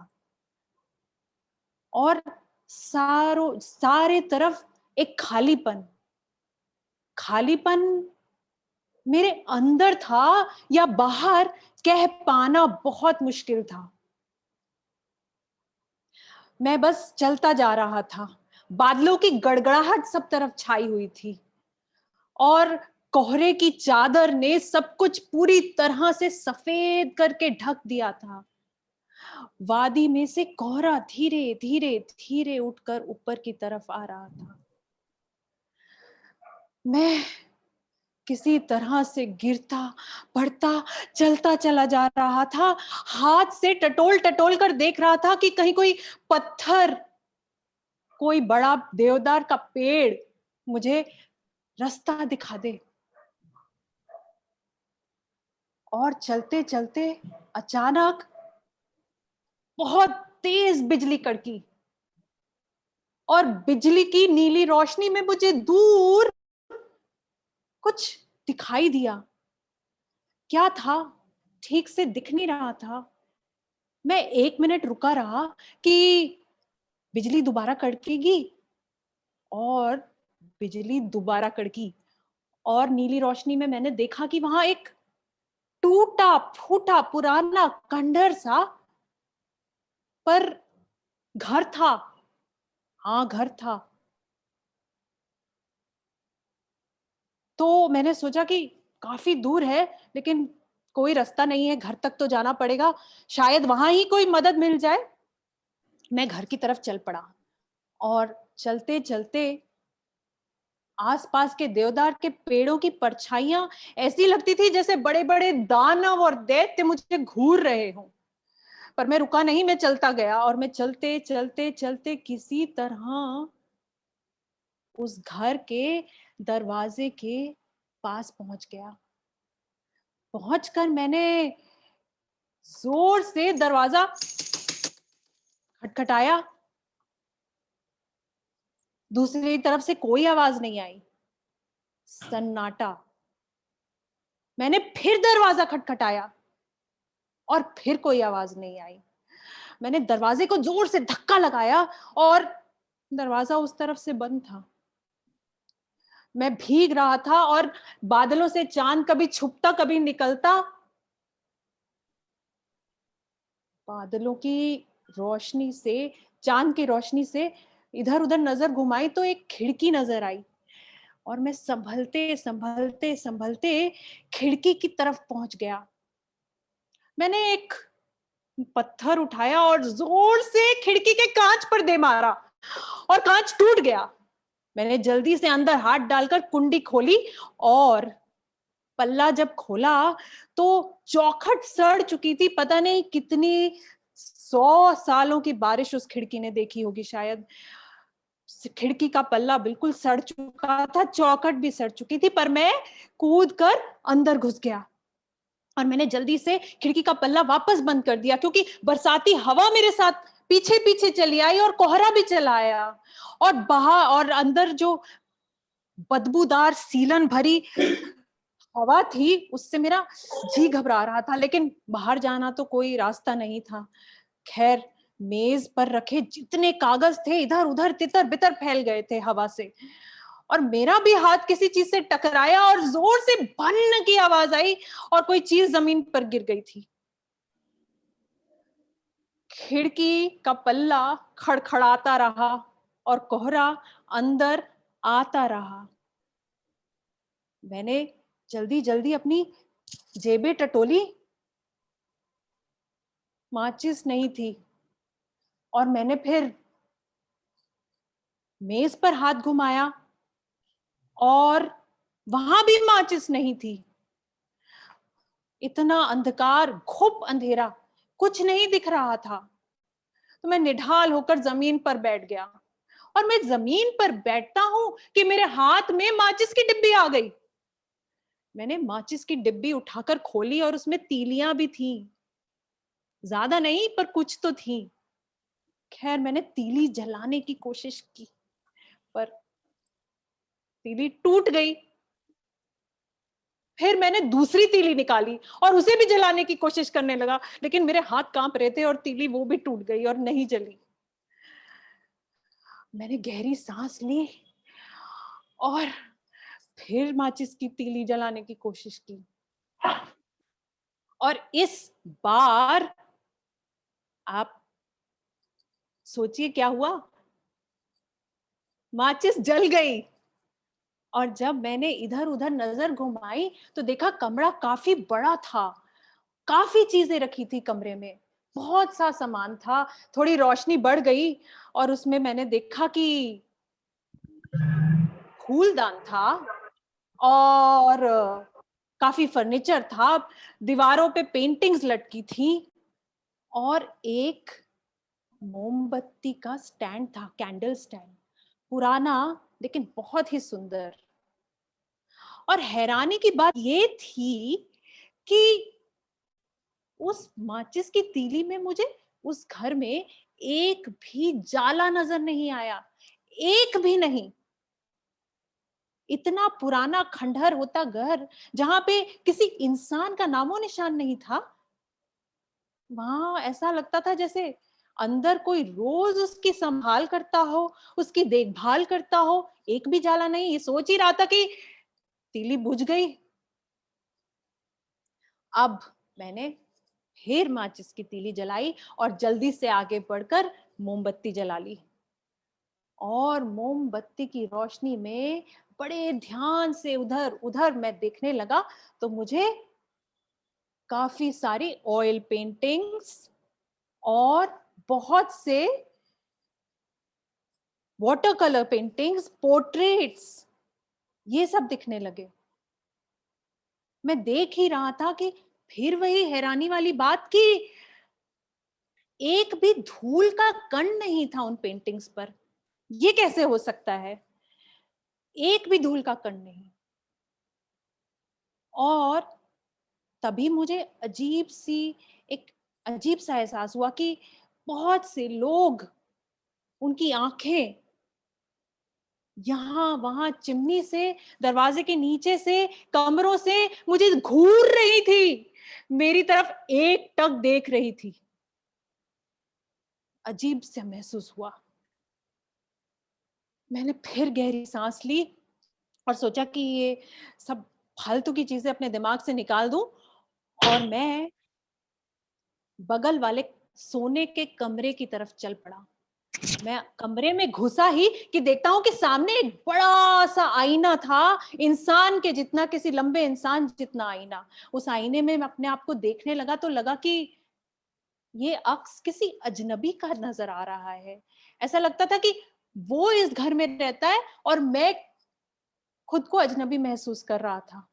और सारे तरफ एक खालीपन। खालीपन मेरे अंदर था या बाहर, कह पाना बहुत मुश्किल था। मैं बस चलता जा रहा था। बादलों की गड़गड़ाहट सब तरफ छाई हुई थी और कोहरे की चादर ने सब कुछ पूरी तरह से सफेद करके ढक दिया था। वादी में से कोहरा धीरे धीरे धीरे उठकर ऊपर की तरफ आ रहा था। मैं किसी तरह से गिरता पड़ता चलता चला जा रहा था। हाथ से टटोल टटोल कर देख रहा था कि कहीं कोई पत्थर, कोई बड़ा देवदार का पेड़ मुझे रास्ता दिखा दे। और चलते चलते अचानक बहुत तेज बिजली कड़की और बिजली की नीली रोशनी में मुझे दूर कुछ दिखाई दिया। क्या था ठीक से दिख नहीं रहा था। मैं 1 मिनट रुका रहा कि बिजली दोबारा कड़केगी, और बिजली दोबारा कड़की और नीली रोशनी में मैंने देखा कि वहां एक टूटा फूटा पुराना खंडर सा पर घर था। हाँ, घर था। तो मैंने सोचा कि काफी दूर है लेकिन कोई रास्ता नहीं है, घर तक तो जाना पड़ेगा, शायद वहां ही कोई मदद मिल जाए। मैं घर की तरफ चल पड़ा और चलते चलते आसपास के देवदार के पेड़ों की परछाइयां ऐसी लगती थी जैसे बड़े बड़े दानव और दैत्य मुझे घूर रहे हों। पर मैं रुका नहीं, मैं चलता गया और मैं चलते चलते चलते किसी तरह उस घर के दरवाजे के पास पहुंच गया। पहुंचकर मैंने जोर से दरवाजा खटखटाया। दूसरी तरफ से कोई आवाज नहीं आई, सन्नाटा। मैंने फिर दरवाजा खटखटाया और फिर कोई आवाज नहीं आई। मैंने दरवाजे को जोर से धक्का लगाया और दरवाजा उस तरफ से बंद था। मैं भीग रहा था और बादलों से चांद कभी छुपता कभी निकलता। बादलों की रोशनी से, चांद की रोशनी से इधर उधर नजर घुमाई तो एक खिड़की नजर आई और मैं संभलते संभलते संभलते खिड़की की तरफ पहुंच गया। मैंने एक पत्थर उठाया और जोर से खिड़की के कांच पर दे मारा और कांच टूट गया। मैंने जल्दी से अंदर हाथ डालकर कुंडी खोली और पल्ला जब खोला तो चौखट सड़ चुकी थी। पता नहीं कितनी 100 सालों की बारिश उस खिड़की ने देखी होगी शायद। खिड़की का पल्ला बिल्कुल सड़ चुका था, चौखट भी सड़ चुकी थी, पर मैं कूद कर अंदर घुस गया और मैंने जल्दी से खिड़की का पल्ला वापस बंद कर दिया क्योंकि बरसाती हवा मेरे साथ पीछे पीछे चली आई और कोहरा भी चला आया और बाहर और अंदर जो बदबूदार सीलन भरी हवा थी उससे मेरा जी घबरा रहा था, लेकिन बाहर जाना तो कोई रास्ता नहीं था। खैर, मेज पर रखे जितने कागज थे इधर उधर तितर बितर फैल गए थे हवा से और मेरा भी हाथ किसी चीज से टकराया और जोर से भन्न की आवाज आई और कोई चीज जमीन पर गिर गई थी। खिड़की का पल्ला खड़खड़ाता रहा और कोहरा अंदर आता रहा। मैंने जल्दी जल्दी अपनी जेबें टटोली, माचिस नहीं थी और मैंने फिर मेज पर हाथ घुमाया और वहां भी माचिस नहीं थी। इतना अंधकार, घुप अंधेरा, कुछ नहीं दिख रहा था। तो मैं निढाल होकर जमीन पर बैठ गया और मैं जमीन पर बैठता हूं कि मेरे हाथ में माचिस की डिब्बी आ गई। मैंने माचिस की डिब्बी उठाकर खोली और उसमें तीलियां भी थी, ज्यादा नहीं पर कुछ तो थी। खैर मैंने तीली जलाने की कोशिश की पर तीली टूट गई। फिर मैंने दूसरी तीली निकाली और उसे भी जलाने की कोशिश करने लगा, लेकिन मेरे हाथ कांप रहे थे और तीली वो भी टूट गई और नहीं जली। मैंने गहरी सांस ली और फिर माचिस की तीली जलाने की कोशिश की और इस बार आप सोचिए क्या हुआ। माचिस जल गई और जब मैंने इधर उधर नजर घुमाई तो देखा कमरा काफी बड़ा था, काफी चीजें रखी थी कमरे में, बहुत सा सामान था। थोड़ी रोशनी बढ़ गई और उसमें मैंने देखा कि फूलदान था और काफी फर्नीचर था, दीवारों पे पेंटिंग्स लटकी थी और एक मोमबत्ती का स्टैंड था, कैंडल स्टैंड, पुराना लेकिन बहुत ही सुंदर। और हैरानी की बात ये थी कि उस माचिस की तीली में मुझे उस घर में एक भी जाला नजर नहीं आया, एक भी नहीं। इतना पुराना खंडहर होता घर जहां पे किसी इंसान का नामो निशान नहीं था, वहां ऐसा लगता था जैसे अंदर कोई रोज उसकी संभाल करता हो, उसकी देखभाल करता हो। एक भी जाला नहीं। ये सोच ही रहा था कि तीली बुझ गई। अब मैंने फिर माचिस की तीली जलाई और जल्दी से आगे बढ़कर मोमबत्ती जला ली और मोमबत्ती की रोशनी में बड़े ध्यान से उधर उधर मैं देखने लगा तो मुझे काफी सारी ऑयल पेंटिंग्स और बहुत से वाटर कलर पेंटिंग्स, पोर्ट्रेट्स, ये सब दिखने लगे। मैं देख ही रहा था कि फिर वही हैरानी वाली बात कि एक भी धूल का कण नहीं था उन पेंटिंग्स पर। ये कैसे हो सकता है? एक भी धूल का कण नहीं। और तभी मुझे एक अजीब सा एहसास हुआ कि बहुत से लोग, उनकी आंखें यहाँ वहां चिमनी से, दरवाजे के नीचे से, कमरों से मुझे घूर रही थी, मेरी तरफ एक टक देख रही थी। अजीब सा महसूस हुआ। मैंने फिर गहरी सांस ली और सोचा कि ये सब फालतू की चीजें अपने दिमाग से निकाल दूं और मैं बगल वाले सोने के कमरे की तरफ चल पड़ा। मैं कमरे में घुसा ही कि देखता हूं कि सामने एक बड़ा सा आईना था, इंसान के जितना, किसी लंबे इंसान जितना आईना। उस आईने में मैं अपने आप को देखने लगा तो लगा कि ये अक्स किसी अजनबी का नजर आ रहा है। ऐसा लगता था कि वो इस घर में रहता है और मैं खुद को अजनबी महसूस कर रहा था।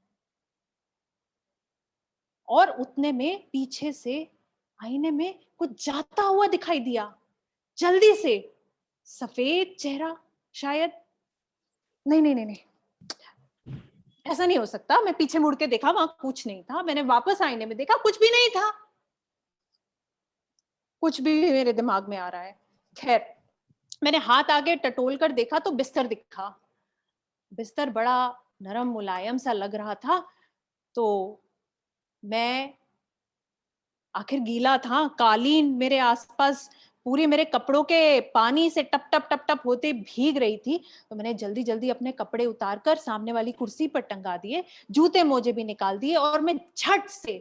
और उतने में पीछे से आईने में कुछ जाता हुआ दिखाई दिया, जल्दी से। सफेद चेहरा शायद, नहीं नहीं नहीं नहीं, ऐसा नहीं हो सकता। मैं पीछे मुड़ के देखा, वहां कुछ नहीं था। मैंने वापस आईने में देखा, कुछ भी नहीं था। कुछ भी मेरे दिमाग में आ रहा है। खैर मैंने हाथ आगे टटोल कर देखा तो बिस्तर दिखा। बिस्तर बड़ा नरम मुलायम सा लग रहा था। तो मैं, आखिर गीला था, कालीन मेरे आसपास पूरे मेरे कपड़ों के पानी से टप टप टप टप होते भीग रही थी। तो मैंने जल्दी जल्दी अपने कपड़े उतारकर सामने वाली कुर्सी पर टंगा दिए, जूते मोजे भी निकाल दिए और मैं झट से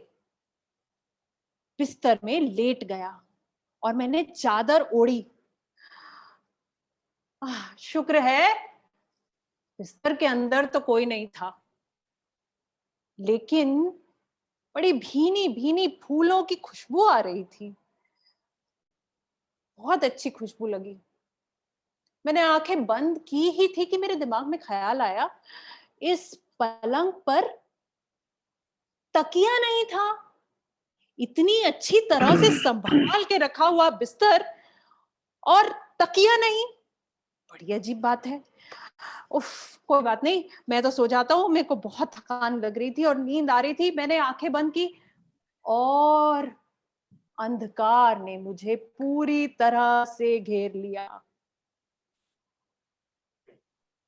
बिस्तर में लेट गया और मैंने चादर ओढ़ी। शुक्र है बिस्तर के अंदर तो कोई नहीं था, लेकिन बड़ी भीनी भीनी फूलों की खुशबू आ रही थी। बहुत अच्छी खुशबू लगी। मैंने आंखें बंद की ही थी कि मेरे दिमाग में ख्याल आया, इस पलंग पर तकिया नहीं था। इतनी अच्छी तरह से संभाल के रखा हुआ बिस्तर और तकिया नहीं, बड़ी अजीब बात है। उफ, कोई बात नहीं, मैं तो सो जाता हूँ, मेरे को बहुत थकान लग रही थी और नींद आ रही थी। मैंने आंखें बंद की और अंधकार ने मुझे पूरी तरह से घेर लिया।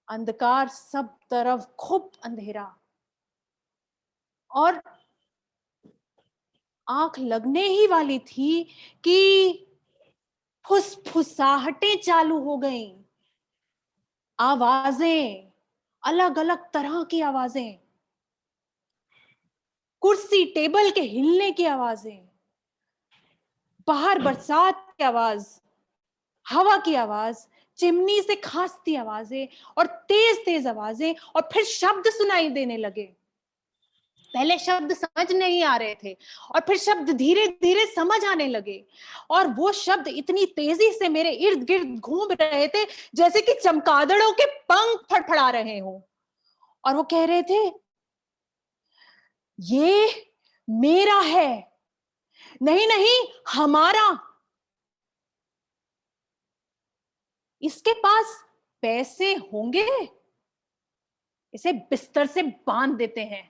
अंधकार, सब तरफ खूब अंधेरा, और आंख लगने ही वाली थी कि फुसफुसाहटें चालू हो गईं, आवाजें, अलग अलग तरह की आवाजें, कुर्सी टेबल के हिलने की आवाजें, बाहर बरसात की आवाज, हवा की आवाज, चिमनी से खांसती आवाजें और तेज तेज आवाजें, और फिर शब्द सुनाई देने लगे। पहले शब्द समझ नहीं आ रहे थे और फिर शब्द धीरे धीरे समझ आने लगे, और वो शब्द इतनी तेजी से मेरे इर्द गिर्द घूम रहे थे जैसे कि चमगादड़ों के पंख फड़फड़ा रहे हों। और वो कह रहे थे, ये मेरा है, नहीं नहीं हमारा, इसके पास पैसे होंगे, इसे बिस्तर से बांध देते हैं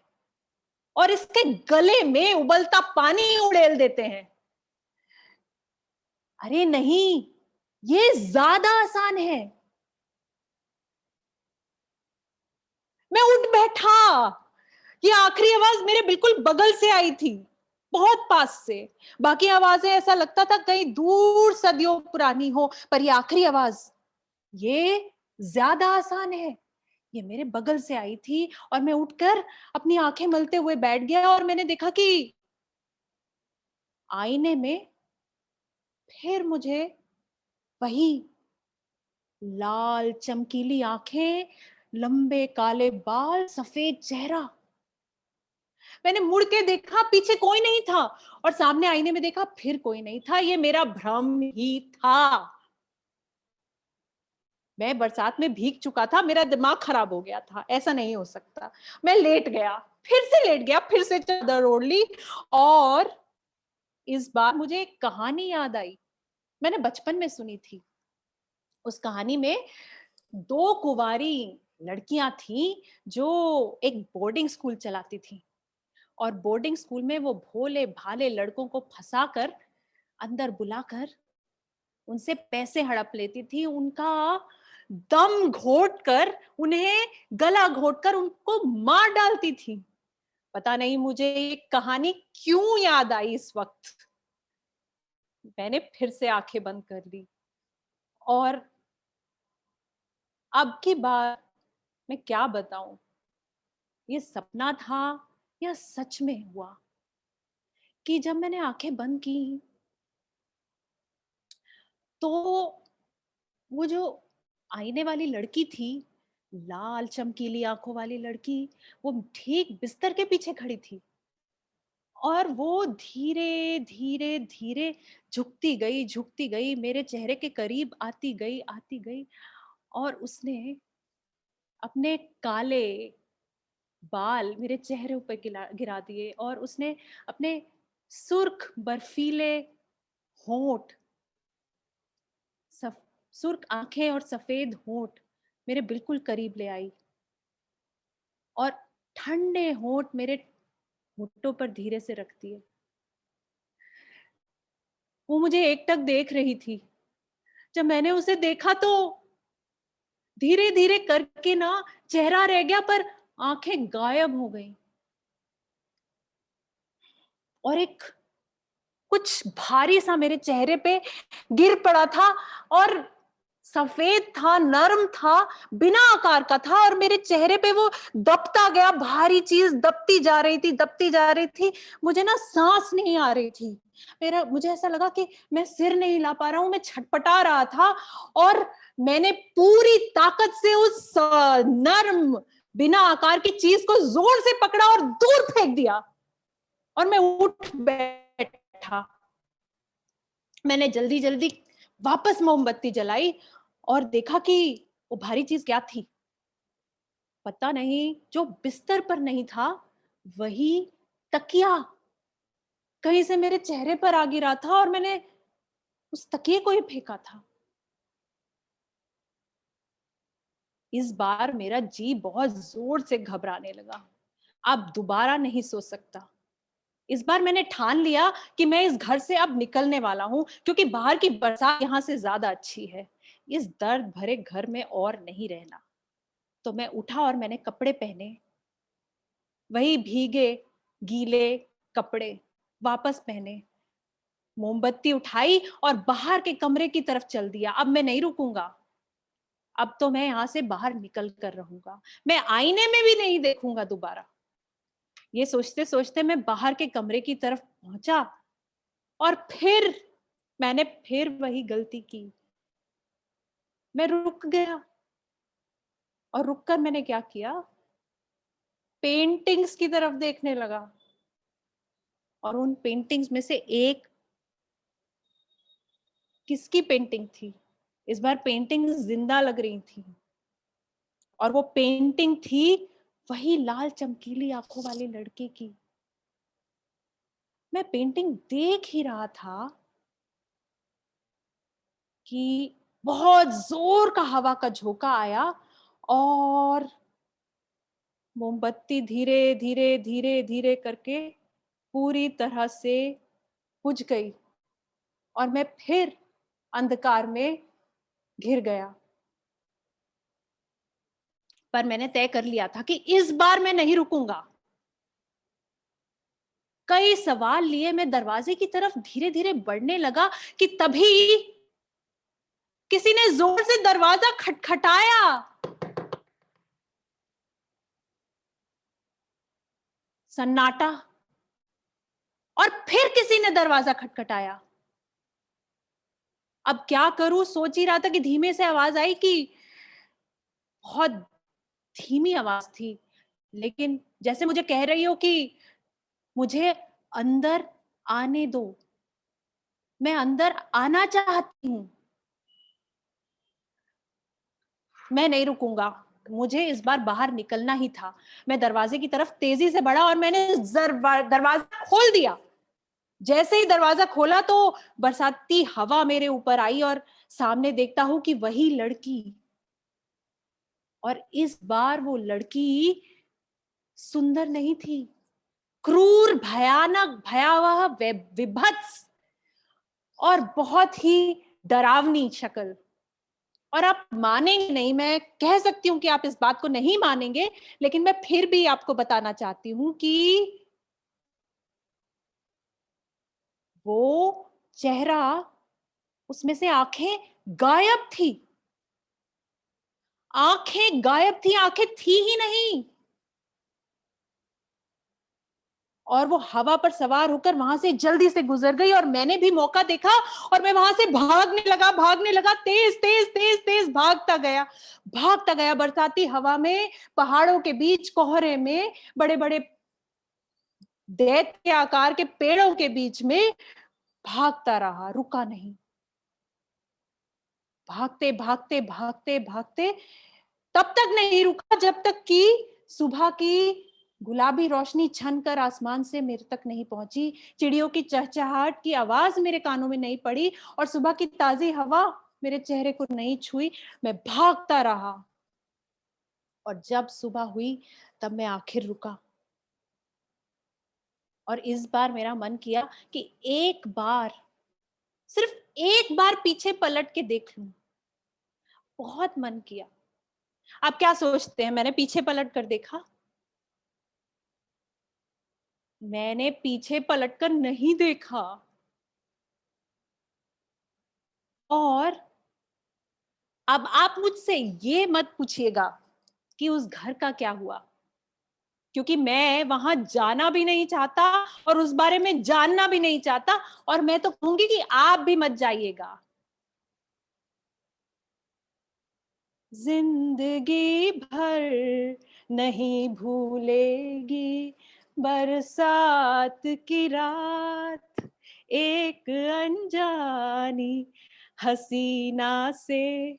और इसके गले में उबलता पानी उड़ेल देते हैं। अरे नहीं, ये ज्यादा आसान है। मैं उठ बैठा। ये आखिरी आवाज मेरे बिल्कुल बगल से आई थी, बहुत पास से। बाकी आवाजें ऐसा लगता था कहीं दूर सदियों पुरानी हो, पर ये आखिरी आवाज, ये ज्यादा आसान है। ये मेरे बगल से आई थी और मैं उठकर अपनी आंखें मलते हुए बैठ गया और मैंने देखा कि आईने में फिर मुझे वही लाल चमकीली आंखें, लंबे काले बाल, सफेद चेहरा। मैंने मुड़ के देखा, पीछे कोई नहीं था, और सामने आईने में देखा, फिर कोई नहीं था। ये मेरा भ्रम ही था। मैं बरसात में भीग चुका था, मेरा दिमाग खराब हो गया था, ऐसा नहीं हो सकता। मैं लेट गया, फिर से लेट गया, फिर से चादर ओढ़ ली, और इस बार मुझे एक कहानी याद आई, मैंने बचपन में सुनी थी। उस कहानी में दो कुंवारी लड़कियां थीं जो एक बोर्डिंग स्कूल चलाती थी, और बोर्डिंग स्कूल में वो भोले भाले लड़कों को फंसाकर अंदर बुलाकर उनसे पैसे हड़प लेती थी, उनका दम घोटकर, उन्हें गला घोटकर उनको मार डालती थी। पता नहीं मुझे ये कहानी क्यों याद आई इस वक्त। मैंने फिर से आंखें बंद कर ली, और अब की बार मैं क्या बताऊं, ये सपना था या सच में हुआ, कि जब मैंने आंखें बंद की तो वो जो आईने वाली लड़की थी, लाल चमकीली आंखों वाली लड़की, वो ठीक बिस्तर के पीछे खड़ी थी, और वो धीरे धीरे धीरे झुकती गई, मेरे चेहरे के करीब आती गई, और उसने अपने काले बाल मेरे चेहरे ऊपर गिरा दिए, और उसने अपने सुर्ख बर्फीले होंठ, सुर्ख आंखें और सफेद होंठ मेरे बिल्कुल करीब ले आई, और ठंडे होंठ मेरे होंठों पर धीरे से रख दिए। वो मुझे एकटक देख रही थी। जब मैंने उसे देखा तो धीरे धीरे करके ना चेहरा रह गया, पर आंखें गायब हो गई, और एक कुछ भारी सा मेरे चेहरे पे गिर पड़ा था, और सफेद था, नरम था, बिना आकार का था, और मेरे चेहरे पे वो दबता गया, भारी चीज दबती जा रही थी। मुझे ना सांस नहीं आ रही थी। मुझे ऐसा लगा कि मैं सिर नहीं हिला पा रहा हूं, मैं छटपटा रहा था, और मैंने पूरी ताकत से उस नरम बिना आकार की चीज को जोर से पकड़ा और दूर फेंक दिया, और मैं उठ बैठा। मैंने जल्दी जल्दी वापस मोमबत्ती जलाई और देखा कि वो भारी चीज क्या थी। पता नहीं, जो बिस्तर पर नहीं था वही तकिया। कहीं से मेरे चेहरे पर आ गिरा था और मैंने उस तकिए को ही फेंका था। इस बार मेरा जी बहुत जोर से घबराने लगा। अब दोबारा नहीं सो सकता। इस बार मैंने ठान लिया कि मैं इस घर से अब निकलने वाला हूं, क्योंकि बाहर की बरसात यहां से ज्यादा अच्छी है। इस दर्द भरे घर में और नहीं रहना। तो मैं उठा और मैंने कपड़े पहने, वही भीगे गीले कपड़े वापस पहने, मोमबत्ती उठाई और बाहर के कमरे की तरफ चल दिया। अब मैं नहीं रुकूंगा। अब तो मैं यहां से बाहर निकल कर रहूंगा। मैं आईने में भी नहीं देखूंगा दोबारा। ये सोचते सोचते मैं बाहर के कमरे की तरफ पहुंचा और फिर मैंने वही गलती की। मैं रुक गया और रुककर मैंने क्या किया, पेंटिंग्स की तरफ देखने लगा। और उन पेंटिंग्स में से एक किसकी पेंटिंग थी? इस बार पेंटिंग जिंदा लग रही थी और वो पेंटिंग थी वही लाल चमकीली आंखों वाली लड़की की। मैं पेंटिंग देख ही रहा था कि बहुत जोर का हवा का झोंका आया और मोमबत्ती धीरे धीरे धीरे धीरे करके पूरी तरह से बुझ गई और मैं फिर अंधकार में घिर गया। पर मैंने तय कर लिया था कि इस बार मैं नहीं रुकूंगा। कई सवाल लिए मैं दरवाजे की तरफ धीरे धीरे बढ़ने लगा कि तभी किसी ने जोर से दरवाजा खटखटाया। सन्नाटा। और फिर किसी ने दरवाजा खटखटाया। अब क्या करूं, सोच ही रहा था कि धीमे से आवाज आई कि बहुत धीमी आवाज थी, लेकिन जैसे मुझे कह रही हो कि मुझे अंदर आने दो, मैं अंदर आना चाहती हूं, मैं नहीं रुकूंगा, मुझे इस बार बाहर निकलना ही था। मैं दरवाजे की तरफ तेजी से बढ़ा और मैंने दरवाजा खोल दिया। जैसे ही दरवाजा खोला तो बरसाती हवा मेरे ऊपर आई और सामने देखता हूं कि वही लड़की। और इस बार वो लड़की सुंदर नहीं थी, क्रूर, भयानक, भयावह, विभत्स और बहुत ही डरावनी शक्ल। और आप मानेंगे नहीं, मैं कह सकती हूं कि आप इस बात को नहीं मानेंगे, लेकिन मैं फिर भी आपको बताना चाहती हूं कि वो चेहरा, उसमें से आंखें गायब थी। आंखें गायब थी, आंखें थी ही नहीं। और वो हवा पर सवार होकर वहां से जल्दी से गुजर गई और मैंने भी मौका देखा और मैं वहां से भागने लगा, तेज तेज तेज तेज भागता गया बरसाती हवा में, पहाड़ों के बीच, कोहरे में, बड़े बड़े दैत के आकार के पेड़ों के बीच में भागता रहा, रुका नहीं। भागते भागते भागते भागते तब तक नहीं रुका जब तक कि सुबह की गुलाबी रोशनी छनकर आसमान से मेरे तक नहीं पहुंची, चिड़ियों की चहचहाहट की आवाज मेरे कानों में नहीं पड़ी और सुबह की ताजी हवा मेरे चेहरे को नहीं छुई। मैं भागता रहा और जब सुबह हुई तब मैं आखिर रुका। और इस बार मेरा मन किया कि एक बार, सिर्फ एक बार पीछे पलट के देख लूं। बहुत मन किया। आप क्या सोचते हैं, मैंने पीछे पलट कर देखा? मैंने पीछे पलटकर नहीं देखा। और अब आप मुझसे ये मत पूछिएगा कि उस घर का क्या हुआ, क्योंकि मैं वहां जाना भी नहीं चाहता और उस बारे में जानना भी नहीं चाहता। और मैं तो कहूंगी कि आप भी मत जाइएगा। जिंदगी भर नहीं भूलेगी बरसात की रात, एक अनजानी हसीना से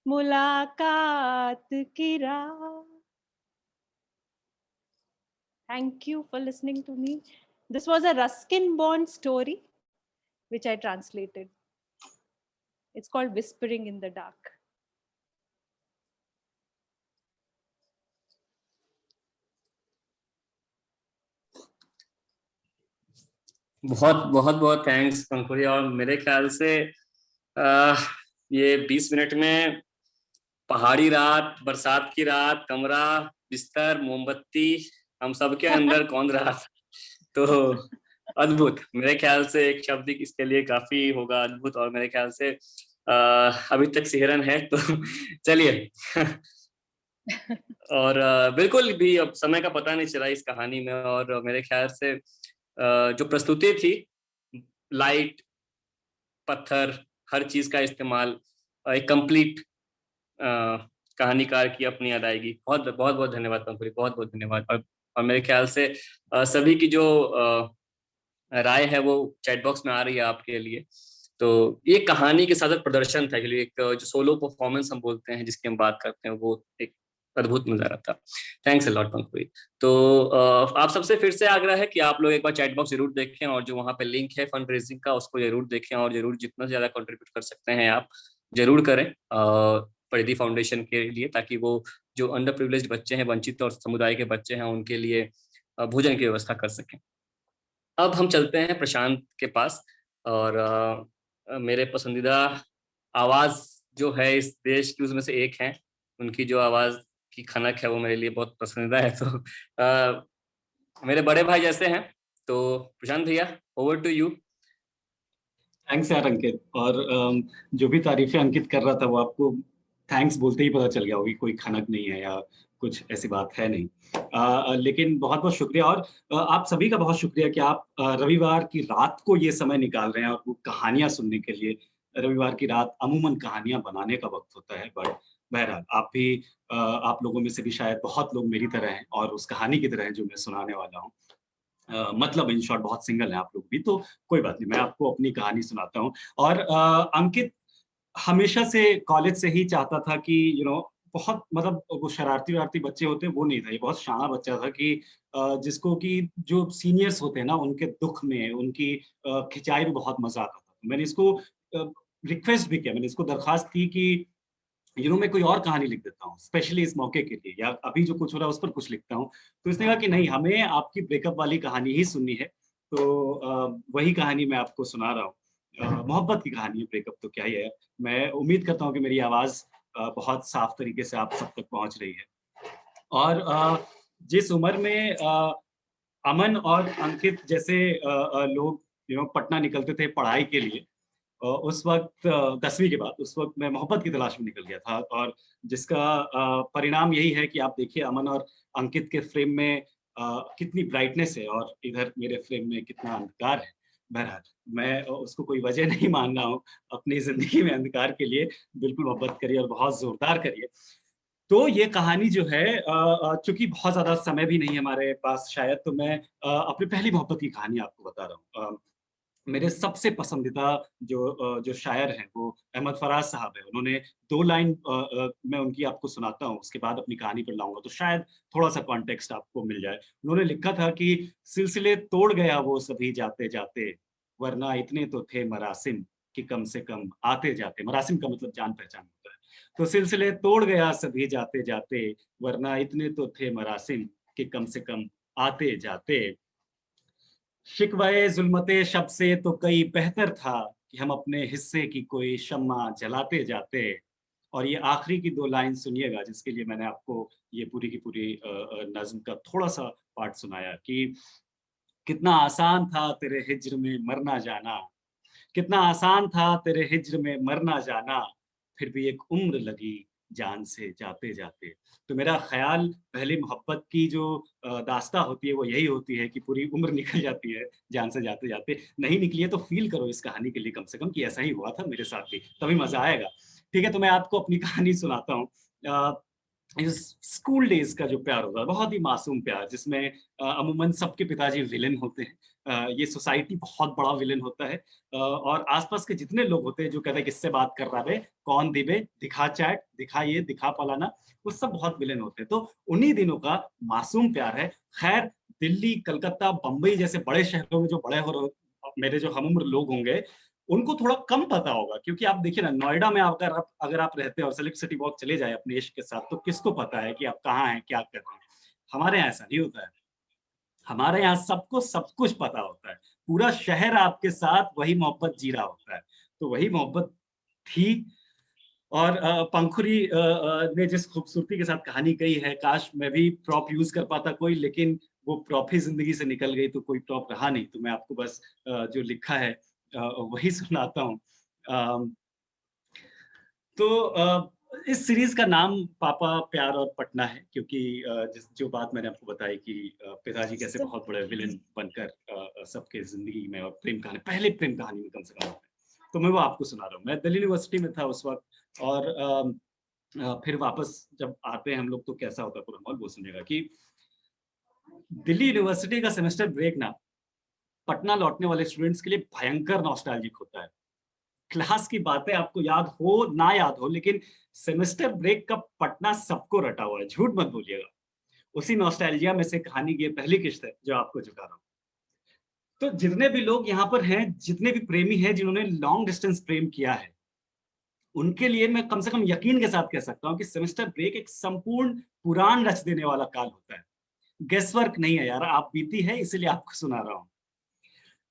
मुलाकात की रात। Thank you for listening to me. This was a Ruskin Bond story, which I translated. It's called Whispering in the Dark. बहुत बहुत बहुत थैंक्स पंखुड़ी। और मेरे ख्याल से ये 20 मिनट में पहाड़ी रात, बरसात की रात, कमरा, बिस्तर, मोमबत्ती, हम सबके अंदर कौन रहा था। तो अद्भुत, मेरे ख्याल से एक शब्द इसके लिए काफी होगा, अद्भुत। और मेरे ख्याल से अभी तक सिहरन है। तो चलिए और बिल्कुल भी अब समय का पता नहीं चला इस कहानी में। और मेरे ख्याल से जो प्रस्तुति थी, लाइट, पत्थर, हर चीज का इस्तेमाल, एक कंप्लीट कहानीकार की अपनी अदायगी। बहुत बहुत बहुत धन्यवाद पंखुड़ी, बहुत बहुत धन्यवाद। और मेरे ख्याल से सभी की जो राय है वो चैट बॉक्स में आ रही है आपके लिए। तो ये कहानी के साथ प्रदर्शन था, एक जो सोलो परफॉर्मेंस हम बोलते हैं, जिसकी हम बात करते हैं, वो एक अद्भुत नजारा था। थैंक्स अ लॉट पंखुड़ी। तो आप सबसे फिर से आग्रह है कि आप लोग एक बार चैट बॉक्स जरूर देखें, और जो वहाँ पे लिंक है फंड रेजिंग का, उसको जरूर देखें, और जरूर जितना ज्यादा कंट्रीब्यूट कर सकते हैं आप जरूर करें परिधि फाउंडेशन के लिए, ताकि वो जो अंडर प्रिविलेज्ड बच्चे हैं, वंचित और समुदाय के बच्चे हैं, उनके लिए भोजन की व्यवस्था कर सकें। अब हम चलते हैं प्रशांत के पास। और मेरे पसंदीदा आवाज जो है इस देश की, उसमें से एक है। उनकी जो आवाज की खनक है वो मेरे लिए बहुत पसंदीदा है। तो मेरे बड़े भाई जैसे हैं। तो प्रशांत भैया, ओवर टू यू। थैंक्स यार अंकित। और जो भी तारीफें अंकित कर रहा था वो आपको थैंक्स बोलते ही पता चल गया होगी, कोई खनक नहीं है या कुछ ऐसी बात है नहीं। लेकिन बहुत बहुत शुक्रिया। और आप सभी का बहुत शुक्रिया कि आप रविवार की रात को ये समय निकाल रहे हैं और वो कहानियां सुनने के लिए। रविवार की रात अमूमन कहानियां बनाने का वक्त होता है, बट बहरहाल आप भी आप लोगों में से भी शायद बहुत लोग मेरी तरह हैं और उस कहानी की तरह हैं जो मैं सुनाने वाला हूँ। मतलब इन शॉर्ट बहुत सिंगल हैं आप लोग भी, तो कोई बात नहीं, मैं आपको अपनी कहानी सुनाता हूँ। और अंकित हमेशा से कॉलेज से ही चाहता था कि बहुत मतलब वो शरारती बच्चे होते हैं वो नहीं था, ये बहुत शाना बच्चा था कि जिसको कि जो सीनियर्स होते हैं ना उनके दुख में उनकी खिंचाई में बहुत मजा आता था। मैंने इसको रिक्वेस्ट भी किया, मैंने इसको दरखास्त की कि मैं कोई और कहानी लिख देता हूँ स्पेशली इस मौके के लिए, या अभी जो कुछ हो रहा है उस पर कुछ लिखता हूँ। तो इसने कहा कि नहीं, हमें आपकी ब्रेकअप वाली कहानी ही सुननी है। तो वही कहानी मैं आपको सुना रहा हूँ। मोहब्बत की कहानी है, ब्रेकअप तो क्या ही है। मैं उम्मीद करता हूँ कि मेरी आवाज बहुत साफ तरीके से आप सब तक पहुंच रही है। और जिस उम्र में अमन और अंकित जैसे लोग पटना निकलते थे पढ़ाई के लिए, उस वक्त 10वीं के बाद उस वक्त मैं मोहब्बत की तलाश में निकल गया था। और जिसका परिणाम यही है कि आप देखिए अमन और अंकित के फ्रेम में कितनी ब्राइटनेस है और इधर मेरे फ्रेम में कितना अंधकार है। बहरहाल मैं उसको कोई वजह नहीं मान रहा हूँ अपनी जिंदगी में अंधकार के लिए। बिल्कुल मोहब्बत करिए और बहुत जोरदार करिए। तो ये कहानी जो है, चूंकि बहुत ज्यादा समय भी नहीं है हमारे पास शायद, तो मैं अपनी पहली मोहब्बत की कहानी आपको बता रहा हूँ। मेरे सबसे पसंदीदा जो शायर हैं वो अहमद फराज साहब है। उन्होंने 2 लाइन मैं उनकी आपको सुनाता हूँ, उसके बाद अपनी कहानी पर लाऊंगा तो शायद थोड़ा सा कॉन्टेक्स्ट आपको मिल जाए। उन्होंने लिखा था कि सिलसिले तोड़ गया वो सभी जाते जाते, वरना इतने तो थे मरासिम कि कम से कम आते जाते। मरासिम का मतलब जान पहचान होता है। तो सिलसिले तोड़ गया सभी जाते जाते, वरना इतने तो थे मरासिम कि कम से कम आते जाते। शिकवाए जुल्मते शब से तो कई बेहतर था कि हम अपने हिस्से की कोई शम्मा जलाते जाते। और ये आखिरी की 2 लाइन सुनिएगा, जिसके लिए मैंने आपको ये पूरी की पूरी नज्म का थोड़ा सा पार्ट सुनाया कि कितना आसान था तेरे हिज्र में मरना जाना, कितना आसान था तेरे हिज्र में मरना जाना, फिर भी एक उम्र लगी जान से जाते जाते। तो मेरा ख्याल पहली मोहब्बत की जो दास्ता होती है वो यही होती है कि पूरी उम्र निकल जाती है जान से जाते जाते। नहीं निकली है तो फील करो इस कहानी के लिए कम से कम कि ऐसा ही हुआ था मेरे साथ भी, तभी मजा आएगा। ठीक है, तो मैं आपको अपनी कहानी सुनाता हूँ। इस स्कूल डेज का जो प्यार होता है, बहुत ही मासूम प्यार, जिसमें अमूमन सबके पिताजी विलेन होते हैं। ये सोसाइटी बहुत बड़ा विलेन होता है। और आसपास के जितने लोग होते हैं जो कहते हैं किससे बात कर रहा है, कौन दिबे, दिखा चैट, दिखा ये, दिखा फलाना, वो सब बहुत विलेन होते हैं। तो उन्हीं दिनों का मासूम प्यार है। खैर दिल्ली, कलकत्ता, बम्बई जैसे बड़े शहरों में जो बड़े हो मेरे जो हम उम्र लोग होंगे, उनको थोड़ा कम पता होगा, क्योंकि आप देखिए ना, नोएडा में अगर आप रहते हैं और सेलेक्ट सिटी वॉक चले जाए अपने इश्क के साथ, तो किसको पता है कि आप कहाँ हैं, क्या कर रहे हैं। हमारे यहाँ ऐसा नहीं होता है। हमारे यहाँ सबको सब कुछ पता होता है। पूरा शहर आपके साथ वही मोहब्बत जी रहा होता है। तो वही मोहब्बत थी। और पंखुरी ने जिस खूबसूरती के साथ कहानी कही है, काश मैं भी प्रॉप यूज कर पाता कोई, लेकिन वो प्रॉप ही जिंदगी से निकल गई, तो कोई प्रॉप रहा नहीं। तो मैं आपको बस जो लिखा है वही सुनाता हूँ। तो इस सीरीज का नाम पापा, प्यार और पटना है, क्योंकि जो बात मैंने आपको बताई कि पिताजी कैसे बहुत बड़े विलेन बनकर सबके जिंदगी में और प्रेम कहानी, पहले प्रेम कहानी में कम से कम, तो मैं वो आपको सुना रहा हूँ। मैं दिल्ली यूनिवर्सिटी में था उस वक्त, और फिर वापस जब आते हैं हम लोग तो कैसा होता है पूरा माहौल, वो सुनेगा कि दिल्ली यूनिवर्सिटी का सेमेस्टर ब्रेक ना पटना लौटने वाले स्टूडेंट्स के लिए भयंकर नॉस्टैल्जिक होता है। क्लास की बातें आपको याद हो ना याद हो, लेकिन सेमेस्टर ब्रेक का पटना सबको रटा हुआ है, झूठ मत बोलिएगा। उसी नॉस्टैल्जिया में से कहानी की पहली किस्त है जो आपको चुका रहा हूँ। तो जितने भी लोग यहाँ पर हैं, जितने भी प्रेमी हैं जिन्होंने लॉन्ग डिस्टेंस प्रेम किया है, उनके लिए मैं कम से कम यकीन के साथ कह सकता हूँ कि सेमेस्टर ब्रेक एक संपूर्ण पुराण रच देने वाला काल होता है। गेसवर्क नहीं है यार, आप बीती है, इसीलिए आपको सुना रहा हूँ।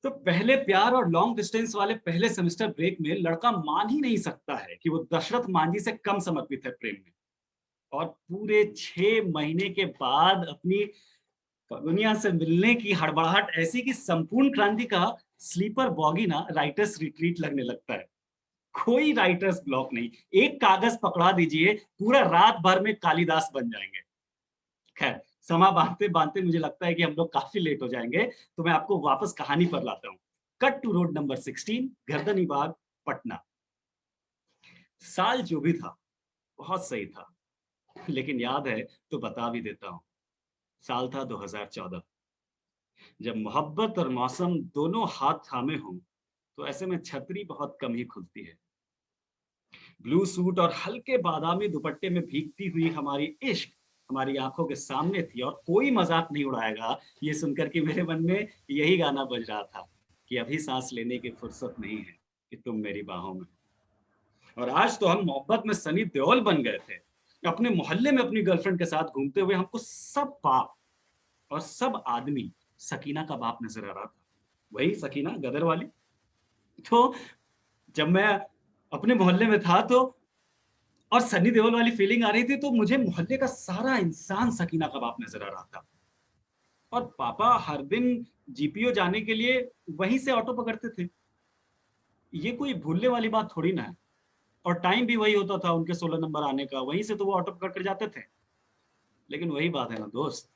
तो पहले प्यार और लॉन्ग डिस्टेंस वाले पहले सेमेस्टर ब्रेक में लड़का मान ही नहीं सकता है कि वो दशरथ मांझी से कम समर्पित है प्रेम में। और पूरे 6 महीने के बाद अपनी दुनिया से मिलने की हड़बड़ाहट ऐसी कि संपूर्ण क्रांति का स्लीपर बॉगी ना राइटर्स रिट्रीट लगने लगता है। कोई राइटर्स ब्लॉक नहीं, एक कागज पकड़ा दीजिए, पूरा रात भर में कालिदास बन जाएंगे। खैर, समा बांधते बांधते मुझे लगता है कि हम लोग काफी लेट हो जाएंगे, तो मैं आपको वापस कहानी पर लाता हूँ। कट टू रोड नंबर 16, गर्दनी बाग, पटना। साल जो भी था बहुत सही था, लेकिन याद है तो बता भी देता हूँ। साल था 2014, जब मोहब्बत और मौसम दोनों हाथ थामे हों, तो ऐसे में छतरी बहुत कम ही खुलती है। ब्लू सूट और हल्के बादामी दुपट्टे में भीगती हुई हमारी इश्क हमारी आंखों के सामने थी, और कोई मजाक नहीं उड़ाएगा ये सुनकर कि मेरे मन में यही गाना बज रहा था कि अभी सांस लेने की फुर्सत नहीं है कि तुम मेरी बाहों में। और आज तो हम मोहब्बत में सनी देओल बन गए थे। अपने मोहल्ले में अपनी गर्लफ्रेंड के साथ घूमते हुए हमको सब बाप और सब आदमी सकीना का बाप नजर आ रहा था। वही सकीना गदर वाली। तो जब मैं अपने मोहल्ले में था तो और सनी देओल वाली फीलिंग आ रही थी, तो मुझे मोहल्ले का सारा इंसान सकीना का बाप नजर आ रहा था। और पापा हर दिन जीपीओ जाने के लिए वहीं से ऑटो पकड़ते थे। ये कोई भूलने वाली बात थोड़ी ना है। और टाइम भी वही होता था उनके 16 नंबर आने का, वहीं से तो वो ऑटो पकड़ कर जाते थे। लेकिन वही बात है ना दोस्त,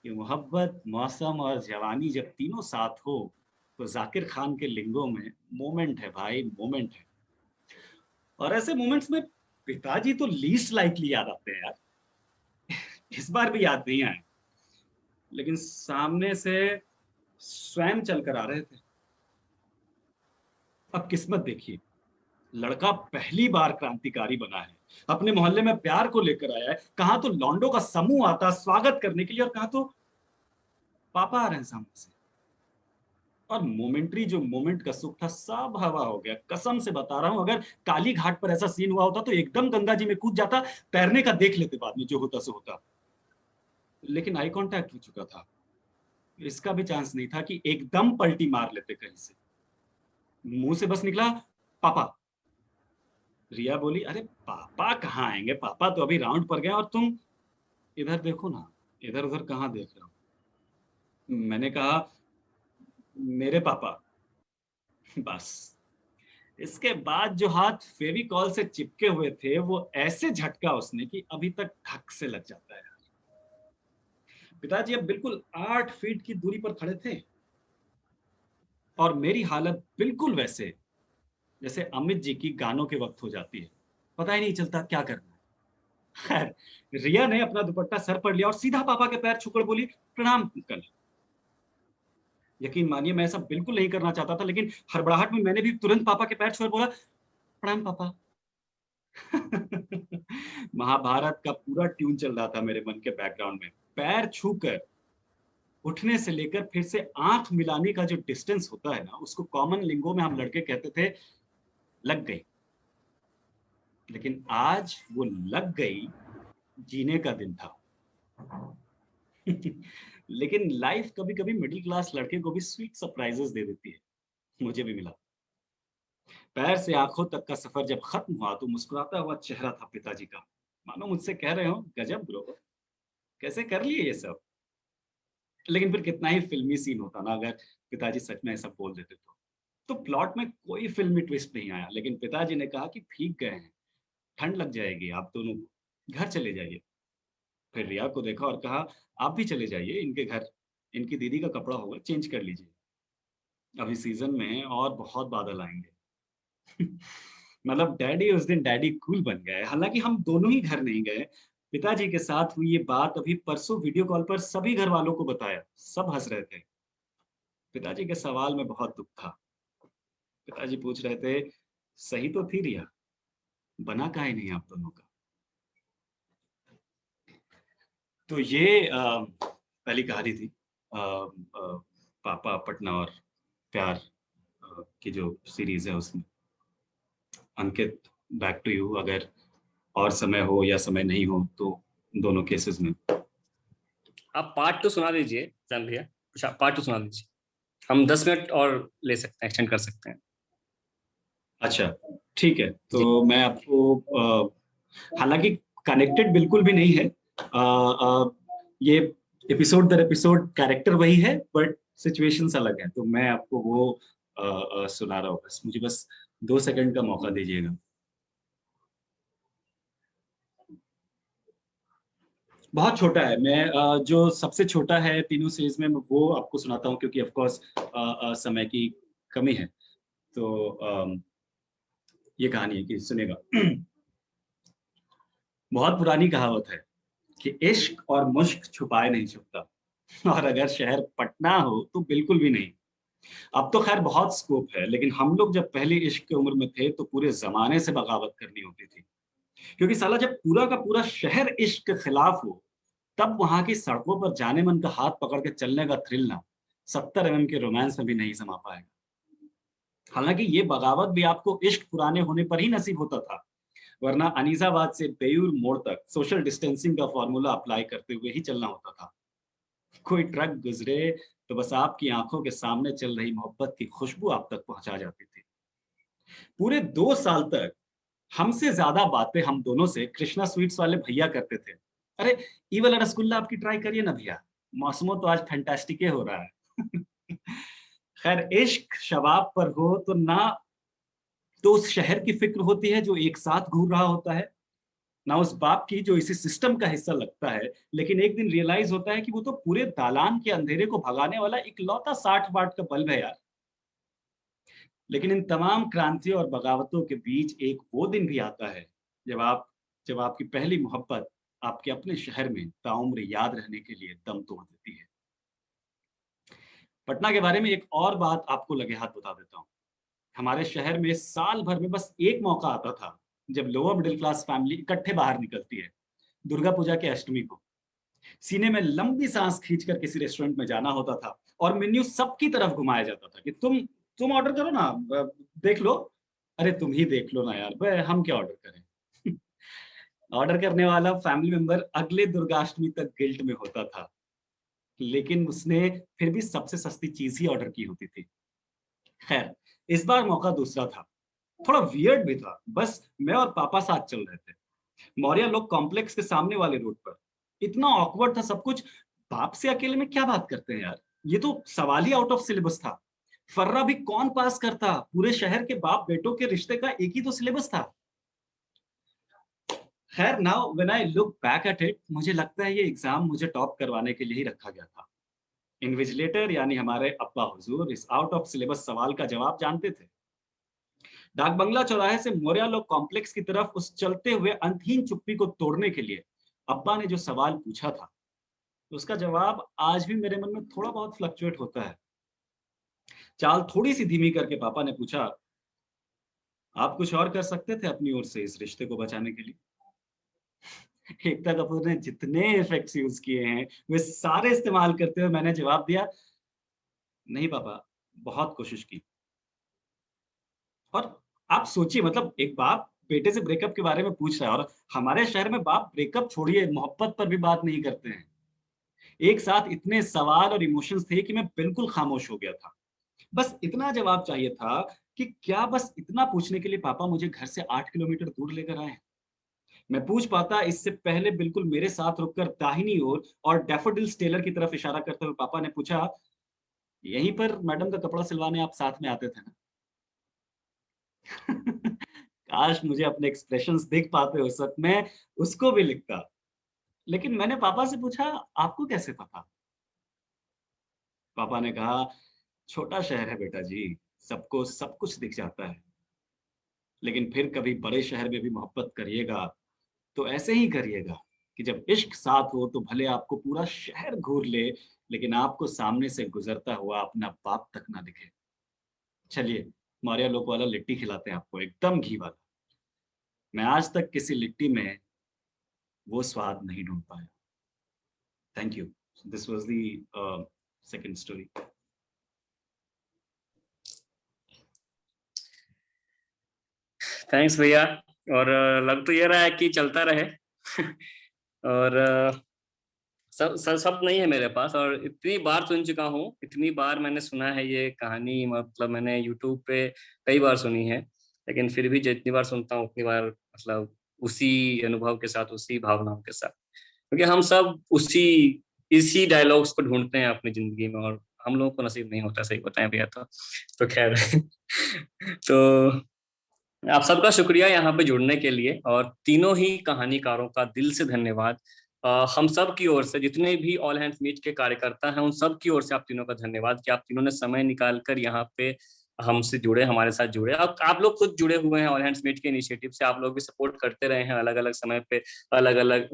कि मोहब्बत, मौसम और जवानी जब तीनों साथ हो, तो जाकिर खान के लिंगों में मोमेंट है भाई, मोमेंट है। और ऐसे मोमेंट्स में पिताजी तो लीस्ट लाइकली याद आते हैं यार। इस बार भी याद नहीं आए, लेकिन सामने से स्वयं चलकर आ रहे थे। अब किस्मत देखिए, लड़का पहली बार क्रांतिकारी बना है, अपने मोहल्ले में प्यार को लेकर आया है। कहां तो लॉन्डो का समूह आता स्वागत करने के लिए, और कहां तो पापा आ रहे हैं सामने से। और मोमेंट्री जो मोमेंट का सुख था सब हवा हो गया। कसम से बता रहा हूं, अगर काली घाट पर ऐसा सीन हुआ होता तो एकदम गंगा जी में कूद जाता, तैरने का देख लेते बाद में, जो होता सो होता। लेकिन आई कांटेक्ट हो चुका था, इसका भी चांस नहीं था कि एकदम पलटी मार लेते कहीं से। मुंह से बस निकला पापा। रिया बोली, अरे पापा कहाँ आएंगे, पापा तो अभी राउंड पर गए, और तुम इधर देखो ना। इधर उधर कहाँ देख रहे हो? मैंने कहा मेरे पापा। बस इसके बाद जो हाथ फेविकॉल से चिपके हुए थे, वो ऐसे झटका उसने कि अभी तक धक से लग जाता है। पिताजी अब बिल्कुल 8 फीट की दूरी पर खड़े थे, और मेरी हालत बिल्कुल वैसे जैसे अमित जी की गानों के वक्त हो जाती है, पता ही नहीं चलता क्या करना है। खैर, रिया ने अपना दुपट्टा सर पर लिया और सीधा पापा के पैर छूकर बोली, प्रणाम अंकल। यकीन मानिए मैं ऐसा बिल्कुल नहीं करना चाहता था, लेकिन हड़बड़ाहट में मैंने भी तुरंत पापा के पैर छूकर बोला, प्रणाम पापा। महाभारत का पूरा ट्यून चल रहा था मेरे मन के बैकग्राउंड में। पैर छूकर उठने से लेकर फिर से आंख मिलाने का जो डिस्टेंस होता है ना, उसको कॉमन लिंगो में हम लड़के कहते थे लग गई। लेकिन आज वो लग गई जीने का दिन था। लेकिन लाइफ कभी कभी मिडिल क्लास लड़के को भी स्वीट सरप्राइजेस दे देती है। मुझे भी मिला। पैर से आंखों तक का सफर जब खत्म हुआ तो मुस्कुराता हुआ चेहरा था पिताजी का। मानो मुझसे कह रहे हो, गजब ब्रो, कैसे कर लिए ये सब। लेकिन फिर कितना ही फिल्मी सीन होता ना अगर पिताजी सच में ऐसा बोल देते तो प्लॉट में कोई फिल्मी ट्विस्ट नहीं आया। लेकिन पिताजी ने कहा कि भीग गए हैं, ठंड लग जाएगी आप दोनों को, घर चले जाइए। फिर रिया को देखा और कहा आप भी चले जाइए इनके घर, इनकी दीदी का कपड़ा होगा, चेंज कर लीजिए, अभी सीजन में है और बहुत बादल आएंगे। मतलब डैडी उस दिन डैडी कूल बन गए। हालांकि हम दोनों ही घर नहीं गए। पिताजी के साथ हुई ये बात अभी परसों वीडियो कॉल पर सभी घर वालों को बताया, सब हंस रहे थे। पिताजी के सवाल में बहुत दुख था। पिताजी पूछ रहे थे सही तो थी रिया, बना काहे नहीं आप दोनों का। तो ये पहली कहानी थी पापा पटना और प्यार की जो सीरीज है उसमें। अंकित, बैक टू यू, अगर और समय हो या समय नहीं हो तो दोनों केसेस में आप पार्ट 2 सुना दीजिए जान भैया, पार्ट 2 सुना दीजिए, हम 10 मिनट और ले सकते हैं, एक्सटेंड कर सकते हैं। अच्छा ठीक है, तो मैं आपको हालांकि कनेक्टेड बिल्कुल भी नहीं है, ये एपिसोड दर एपिसोड कैरेक्टर वही है बट सिचुएशंस अलग है, तो मैं आपको वो सुना रहा हूँ। बस मुझे 2 सेकंड का मौका दीजिएगा। बहुत छोटा है, मैं जो सबसे छोटा है तीनों सीरीज में वो आपको सुनाता हूँ क्योंकि ऑफ कोर्स समय की कमी है। तो ये कहानी है कि सुनेगा। बहुत पुरानी कहावत है कि इश्क और मुश्क छुपाए नहीं छुपता, और अगर शहर पटना हो तो बिल्कुल भी नहीं। अब तो खैर बहुत स्कोप है, लेकिन हम लोग जब पहले इश्क की उम्र में थे तो पूरे जमाने से बगावत करनी होती थी, क्योंकि साला जब पूरा का पूरा शहर इश्क के खिलाफ हो तब वहां की सड़कों पर जाने मन का हाथ पकड़ के चलने का थ्रिल ना 70 mm के रोमांस में भी नहीं समा पाएगा। हालांकि ये बगावत भी आपको इश्क पुराने होने पर ही नसीब होता था, वरना अनीसाबाद से बेयूर मोड़ तक सोशल डिस्टेंसिंग का फॉर्मूला अप्लाई करते हुए ही चलना होता था। कोई ट्रक गुजरे तो बस आपकी आंखों के सामने चल रही मोहब्बत की खुशबू आप तक पहुंचा जाती थी। पूरे 2 साल तक हमसे ज्यादा बातें हम दोनों से कृष्णा स्वीट्स वाले भैया करते थे। अरे ये वाला रसगुल्ला आपकी ट्राई करिए ना भैया, मौसमो तो आज फैंटास्टिक हो रहा है। खैर इश्क शबाब पर हो तो ना तो उस शहर की फिक्र होती है जो एक साथ घूर रहा होता है, ना उस बाप की जो इसी सिस्टम का हिस्सा लगता है, लेकिन एक दिन रियलाइज होता है कि वो तो पूरे दालान के अंधेरे को भगाने वाला इकलौता 60 वाट का बल्ब है यार। लेकिन इन तमाम क्रांतियों और बगावतों के बीच एक वो दिन भी आता है जब आपकी पहली मोहब्बत आपके अपने शहर में ताउम्र याद रहने के लिए दम तोड़ देती है। पटना के बारे में एक और बात आपको लगे हाथ बता देता हूँ। हमारे शहर में साल भर में बस एक मौका आता था जब लोअर मिडिल क्लास फैमिली इकट्ठे बाहर निकलती है, दुर्गा पूजा के अष्टमी को। सीने में लंबी सांस खींचकर किसी रेस्टोरेंट में जाना होता था और मेन्यू सबकी तरफ घुमाया जाता था कि तुम ऑर्डर करो ना, देख लो। अरे तुम ही देख लो ना यार, हम क्या ऑर्डर करें। ऑर्डर करने वाला फैमिली मेंबर अगले दुर्गाष्टमी तक गिल्ट में होता था, लेकिन उसने फिर भी सबसे सस्ती चीज ही ऑर्डर की होती थी। खैर इस बार मौका दूसरा था, थोड़ा वियर्ड भी था। बस मैं और पापा साथ चल रहे थे, मौर्य लोग कॉम्प्लेक्स के सामने वाले रोड पर। इतना ऑकवर्ड था सब कुछ, बाप से अकेले में क्या बात करते हैं यार, ये तो सवाल ही आउट ऑफ सिलेबस था। फर्रा भी कौन पास करता, पूरे शहर के बाप बेटों के रिश्ते का एक ही तो सिलेबस था। खैर now when I look back at it, मुझे लगता है ये एग्जाम मुझे टॉप करवाने के लिए ही रखा गया था। इन्विजिलेटर यानी हमारे अब्बा हुजूर इस आउट ऑफ सिलेबस सवाल का जवाब जानते थे। डाक बंगला चौराहे से मौर्य लोग कॉम्प्लेक्स की तरफ उस चलते हुए अंतहीन चुप्पी को तोड़ने के लिए अब्बा ने जो सवाल पूछा था उसका जवाब आज भी मेरे मन में थोड़ा बहुत फ्लक्चुएट होता है। चाल थोड़ी सी धीमी करके पापा ने पूछा, आप कुछ और कर सकते थे अपनी ओर से इस रिश्ते को बचाने के लिए? एकता कपूर ने जितने इफेक्ट्स यूज किए हैं वे सारे इस्तेमाल करते हुए मैंने जवाब दिया, नहीं पापा, बहुत कोशिश की। और आप सोचिए, मतलब एक बाप बेटे से ब्रेकअप के बारे में पूछ रहा है, और हमारे शहर में बाप ब्रेकअप छोड़िए, मोहब्बत पर भी बात नहीं करते हैं। एक साथ इतने सवाल और इमोशंस थे कि मैं बिल्कुल खामोश हो गया था। बस इतना जवाब चाहिए था कि क्या बस इतना पूछने के लिए पापा मुझे घर से 8 किलोमीटर दूर लेकर आए हैं? मैं पूछ पाता इससे पहले बिल्कुल मेरे साथ रुककर दाहिनी ओर और डैफोडिल्स टेलर की तरफ इशारा करते हुए पापा ने पूछा, यहीं पर मैडम का कपड़ा सिलवाने आप साथ में आते थे ना? काश मुझे अपने एक्सप्रेशंस दिख पाते उस वक़्त, मैं उसको भी लिखता। लेकिन मैंने पापा से पूछा, आपको कैसे पता? पापा ने कहा, छोटा शहर है बेटा जी, सबको सब कुछ दिख जाता है। लेकिन फिर कभी बड़े शहर में भी मोहब्बत करिएगा, तो ऐसे ही करिएगा कि जब इश्क साथ हो तो भले आपको पूरा शहर घूर ले, लेकिन आपको सामने से गुजरता हुआ अपना बाप तक ना दिखे। चलिए, मारिया लोक वाला लिट्टी खिलाते हैं आपको, एकदम घी वाला। मैं आज तक किसी लिट्टी में वो स्वाद नहीं ढूँढ पाया। Thank you. This was the second story. Thanks भैया। और लग तो ये रहा है कि चलता रहे। और सब सब सब नहीं है मेरे पास, और इतनी बार सुन चुका हूँ, इतनी बार मैंने सुना है ये कहानी, मतलब मैंने यूट्यूब पे कई बार सुनी है, लेकिन फिर भी जितनी बार सुनता हूँ उतनी बार मतलब उसी अनुभव के साथ, उसी भावनाओं के साथ, क्योंकि हम सब उसी इसी डायलॉग्स को ढूंढते हैं अपनी जिंदगी में, और हम लोगों को नसीब नहीं होता, सही बताएं भैया। तो खैर। तो आप सबका शुक्रिया यहाँ पे जुड़ने के लिए, और तीनों ही कहानीकारों का दिल से धन्यवाद। हम सब की ओर से, जितने भी ऑल हैंड्स मीट के कार्यकर्ता हैं, उन सब की ओर से आप तीनों का धन्यवाद कि आप तीनों ने समय निकाल कर यहाँ पे हमसे जुड़े, हमारे साथ जुड़े। अब आप लोग खुद जुड़े हुए हैं ऑल हैंड्स मीट के इनिशिएटिव से, आप लोग भी सपोर्ट करते रहे हैं अलग अलग समय पे, अलग अलग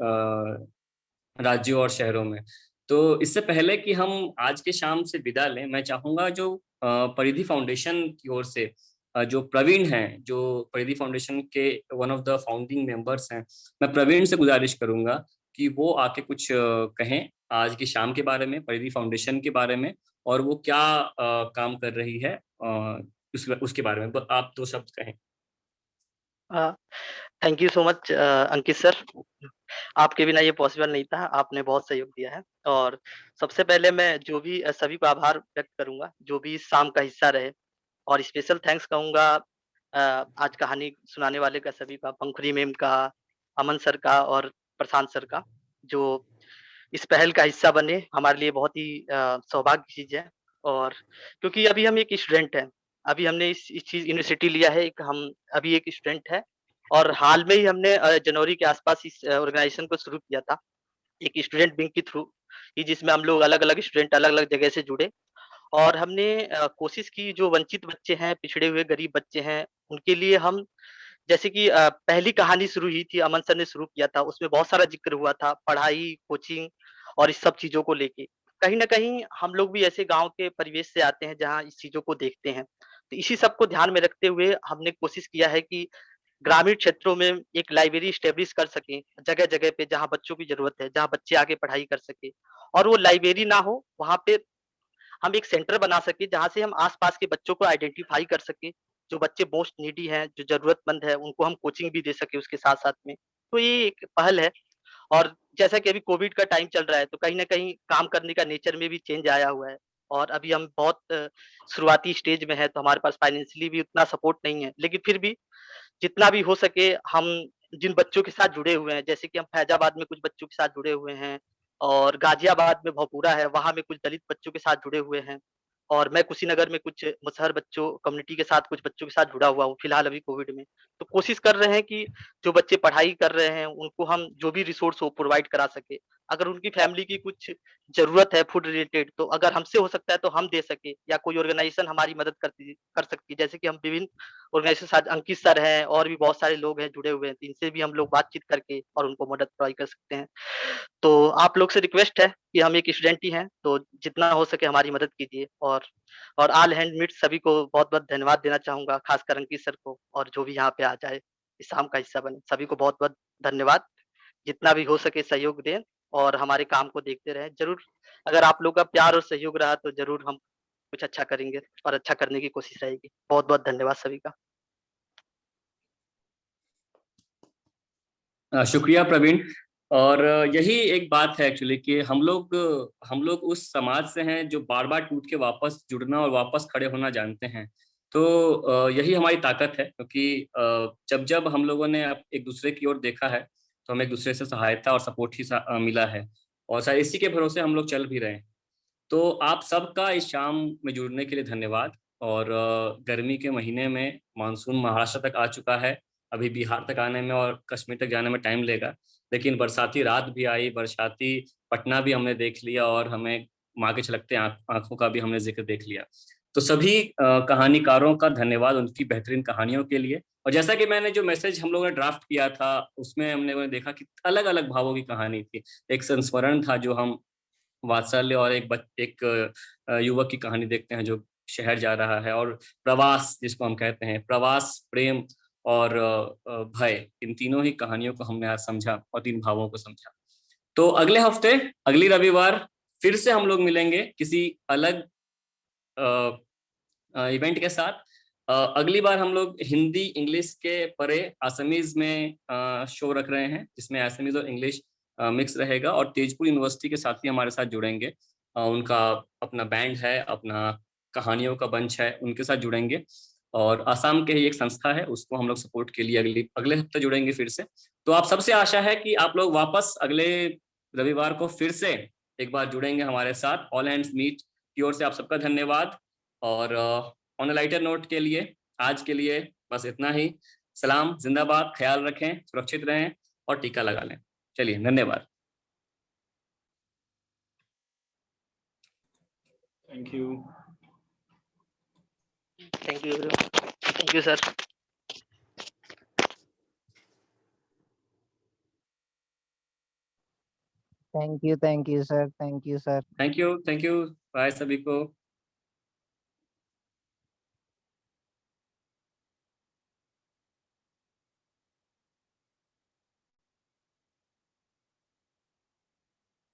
राज्यों और शहरों में। तो इससे पहले कि हम आज के शाम से विदा लें, मैं चाहूंगा जो परिधि फाउंडेशन की ओर से जो प्रवीण हैं, जो परिधि फाउंडेशन के one of the founding members हैं, मैं प्रवीण से गुजारिश करूंगा कि वो आके कुछ कहें आज की शाम के बारे में, परिधि फाउंडेशन के बारे में, और वो क्या काम कर रही है उसके बारे में। आप दो शब्द कहें। Thank you so much Ankit sir. आपके बिना ये पॉसिबल नहीं था, आपने बहुत सहयोग दिया है। और सबसे पहले मैं जो भी सभी को आभार व्यक्त करूँगा, जो भी इस शाम का हिस्सा रहे, और स्पेशल थैंक्स कहूँगा आज कहानी सुनाने वाले का सभी का, पंखुड़ी मैम का, अमन सर का और प्रशांत सर का, जो इस पहल का हिस्सा बने, हमारे लिए बहुत ही सौभाग्य की चीज़ है। और क्योंकि अभी हम एक स्टूडेंट हैं, अभी हमने इस चीज़ यूनिवर्सिटी लिया है, एक हम अभी एक स्टूडेंट है, और हाल में ही हमने जनवरी के आसपास इस ऑर्गेनाइजेशन को शुरू किया था, एक स्टूडेंट विंग के थ्रू, कि जिसमें हम लोग अलग-अलग स्टूडेंट अलग-अलग जगह से जुड़े, और हमने कोशिश की जो वंचित बच्चे हैं, पिछड़े हुए गरीब बच्चे हैं, उनके लिए हम, जैसे कि पहली कहानी शुरू हुई थी, अमन सर ने शुरू किया था, उसमें बहुत सारा ज़िक्र हुआ था, पढ़ाई, कोचिंग और इस सब चीज़ों को लेके। कहीं न कहीं हम लोग भी ऐसे गाँव के परिवेश से आते हैं, जहाँ इस चीज़ों को देखते हैं। तो इसी सब को ध्यान में रखते हुए हमने कोशिश किया है कि ग्रामीण क्षेत्रों में एक लाइब्रेरी एस्टेब्लिश कर सकें, जगह-जगह पे जहाँ बच्चों की ज़रूरत है, जहाँ बच्चे आके पढ़ाई कर सकें। और वो लाइब्रेरी ना हो, वहाँ पे हम एक सेंटर बना सकें, जहाँ से हम आस-पास के बच्चों को आइडेंटिफ़ाई कर सकें, जो बच्चे मोस्ट नीडी हैं, जो ज़रूरतमंद हैं, उनको हम कोचिंग भी दे सकें उसके साथ-साथ में। तो ये एक पहल है। और जैसा कि अभी कोविड का टाइम चल रहा है, तो कहीं न कहीं काम करने का नेचर में भी चेंज आया हुआ है, और अभी हम बहुत शुरुआती स्टेज में हैं, तो हमारे पास फाइनेंशियली भी उतना सपोर्ट नहीं है। लेकिन फिर भी जितना भी हो सके, हम जिन बच्चों के साथ जुड़े हुए हैं, जैसे कि हम फैज़ाबाद में कुछ बच्चों के साथ जुड़े हुए हैं, और गाज़ियाबाद में भोजपुरा है, वहाँ में कुछ दलित बच्चों के साथ जुड़े हुए हैं, और मैं कुशीनगर में कुछ मुसहर बच्चों कम्युनिटी के साथ, कुछ बच्चों के साथ जुड़ा हुआ हूँ, फिलहाल अभी कोविड में। तो कोशिश कर रहे हैं कि जो बच्चे पढ़ाई कर रहे हैं, उनको हम जो भी रिसोर्स हो प्रोवाइड करा सकें। अगर उनकी फैमिली की कुछ ज़रूरत है फूड रिलेटेड, तो अगर हमसे हो सकता है तो हम दे सकें, या कोई ऑर्गेनाइज़ेशन हमारी मदद कर सकती है। जैसे कि हम विभिन्न ऑर्गेनाइजेशन के साथ, अंकित सर हैं और भी बहुत सारे लोग हैं जुड़े हुए हैं, तो इनसे भी हम लोग बातचीत करके और उनको मदद प्रोवाइड कर सकते हैं। तो आप लोग से रिक्वेस्ट है कि हम एक स्टूडेंट ही हैं, तो जितना हो सके हमारी मदद कीजिए। और ऑल हैंडमेड सभी को बहुत-बहुत धन्यवाद देना चाहूँगा, खासकर अंकित सर को, और जो भी यहाँ पे आ जाए, इस शाम का हिस्सा बने, सभी को बहुत-बहुत धन्यवाद। जितना भी हो सके सहयोग दें और हमारे काम को देखते रहें। ज़रूर अगर आप लोग का प्यार और सहयोग रहा तो ज़रूर हम कुछ अच्छा करेंगे और अच्छा करने की कोशिश रहेगी। बहुत-बहुत धन्यवाद सभी का। शुक्रिया प्रवीण। और यही एक बात है एक्चुअली कि हम लोग उस समाज से हैं जो बार बार टूट के वापस जुड़ना और वापस खड़े होना जानते हैं। तो यही हमारी ताकत है, क्योंकि जब जब हम लोगों ने एक दूसरे की ओर देखा है तो हमें एक दूसरे से सहायता और सपोर्ट ही मिला है, और शायद इसी के भरोसे हम लोग चल भी रहे हैं। तो आप सबका इस शाम में जुड़ने के लिए धन्यवाद। और गर्मी के महीने में मानसून महाराष्ट्र तक आ चुका है, अभी बिहार तक आने में और कश्मीर तक जाने में टाइम लेगा, लेकिन बरसाती रात भी आई, बरसाती पटना भी हमने देख लिया, और हमें माँ के छलकते आंखों का भी हमने जिक्र देख लिया। तो सभी कहानीकारों का धन्यवाद उनकी बेहतरीन कहानियों के लिए। और जैसा कि मैंने जो मैसेज हम लोगों ने ड्राफ्ट किया था उसमें हमने देखा कि अलग अलग भावों की कहानी थी। एक संस्मरण था जो हम वात्सल्य, और एक युवक की कहानी देखते हैं जो शहर जा रहा है, और प्रवास जिसको हम कहते हैं, प्रवास, प्रेम और भय, इन तीनों ही कहानियों को हमने आज समझा और तीन भावों को समझा। तो अगले हफ्ते, अगली रविवार फिर से हम लोग मिलेंगे किसी अलग इवेंट के साथ। अगली बार हम लोग हिंदी इंग्लिश के परे असमीज में शो रख रहे हैं, जिसमें असमीज और इंग्लिश मिक्स रहेगा, और तेजपुर यूनिवर्सिटी के साथी हमारे साथ जुड़ेंगे। उनका अपना बैंड है, अपना कहानियों का बंच है, उनके साथ जुड़ेंगे। और आसाम के ही एक संस्था है, उसको हम लोग सपोर्ट के लिए अगले हफ्ते जुड़ेंगे फिर से। तो आप सबसे आशा है कि आप लोग वापस अगले रविवार को फिर से एक बार जुड़ेंगे हमारे साथ। ऑल हैंड्स मीट की ओर से आप सबका धन्यवाद। और ऑन लाइटर नोट के लिए आज के लिए बस इतना ही। सलाम, जिंदाबाद, ख्याल रखें, सुरक्षित रहें और टीका लगा लें। चलिए, धन्यवाद। Thank you. Thank you everyone. Thank you sir. Thank you sir. Thank you sir. Thank you, bye सभी को।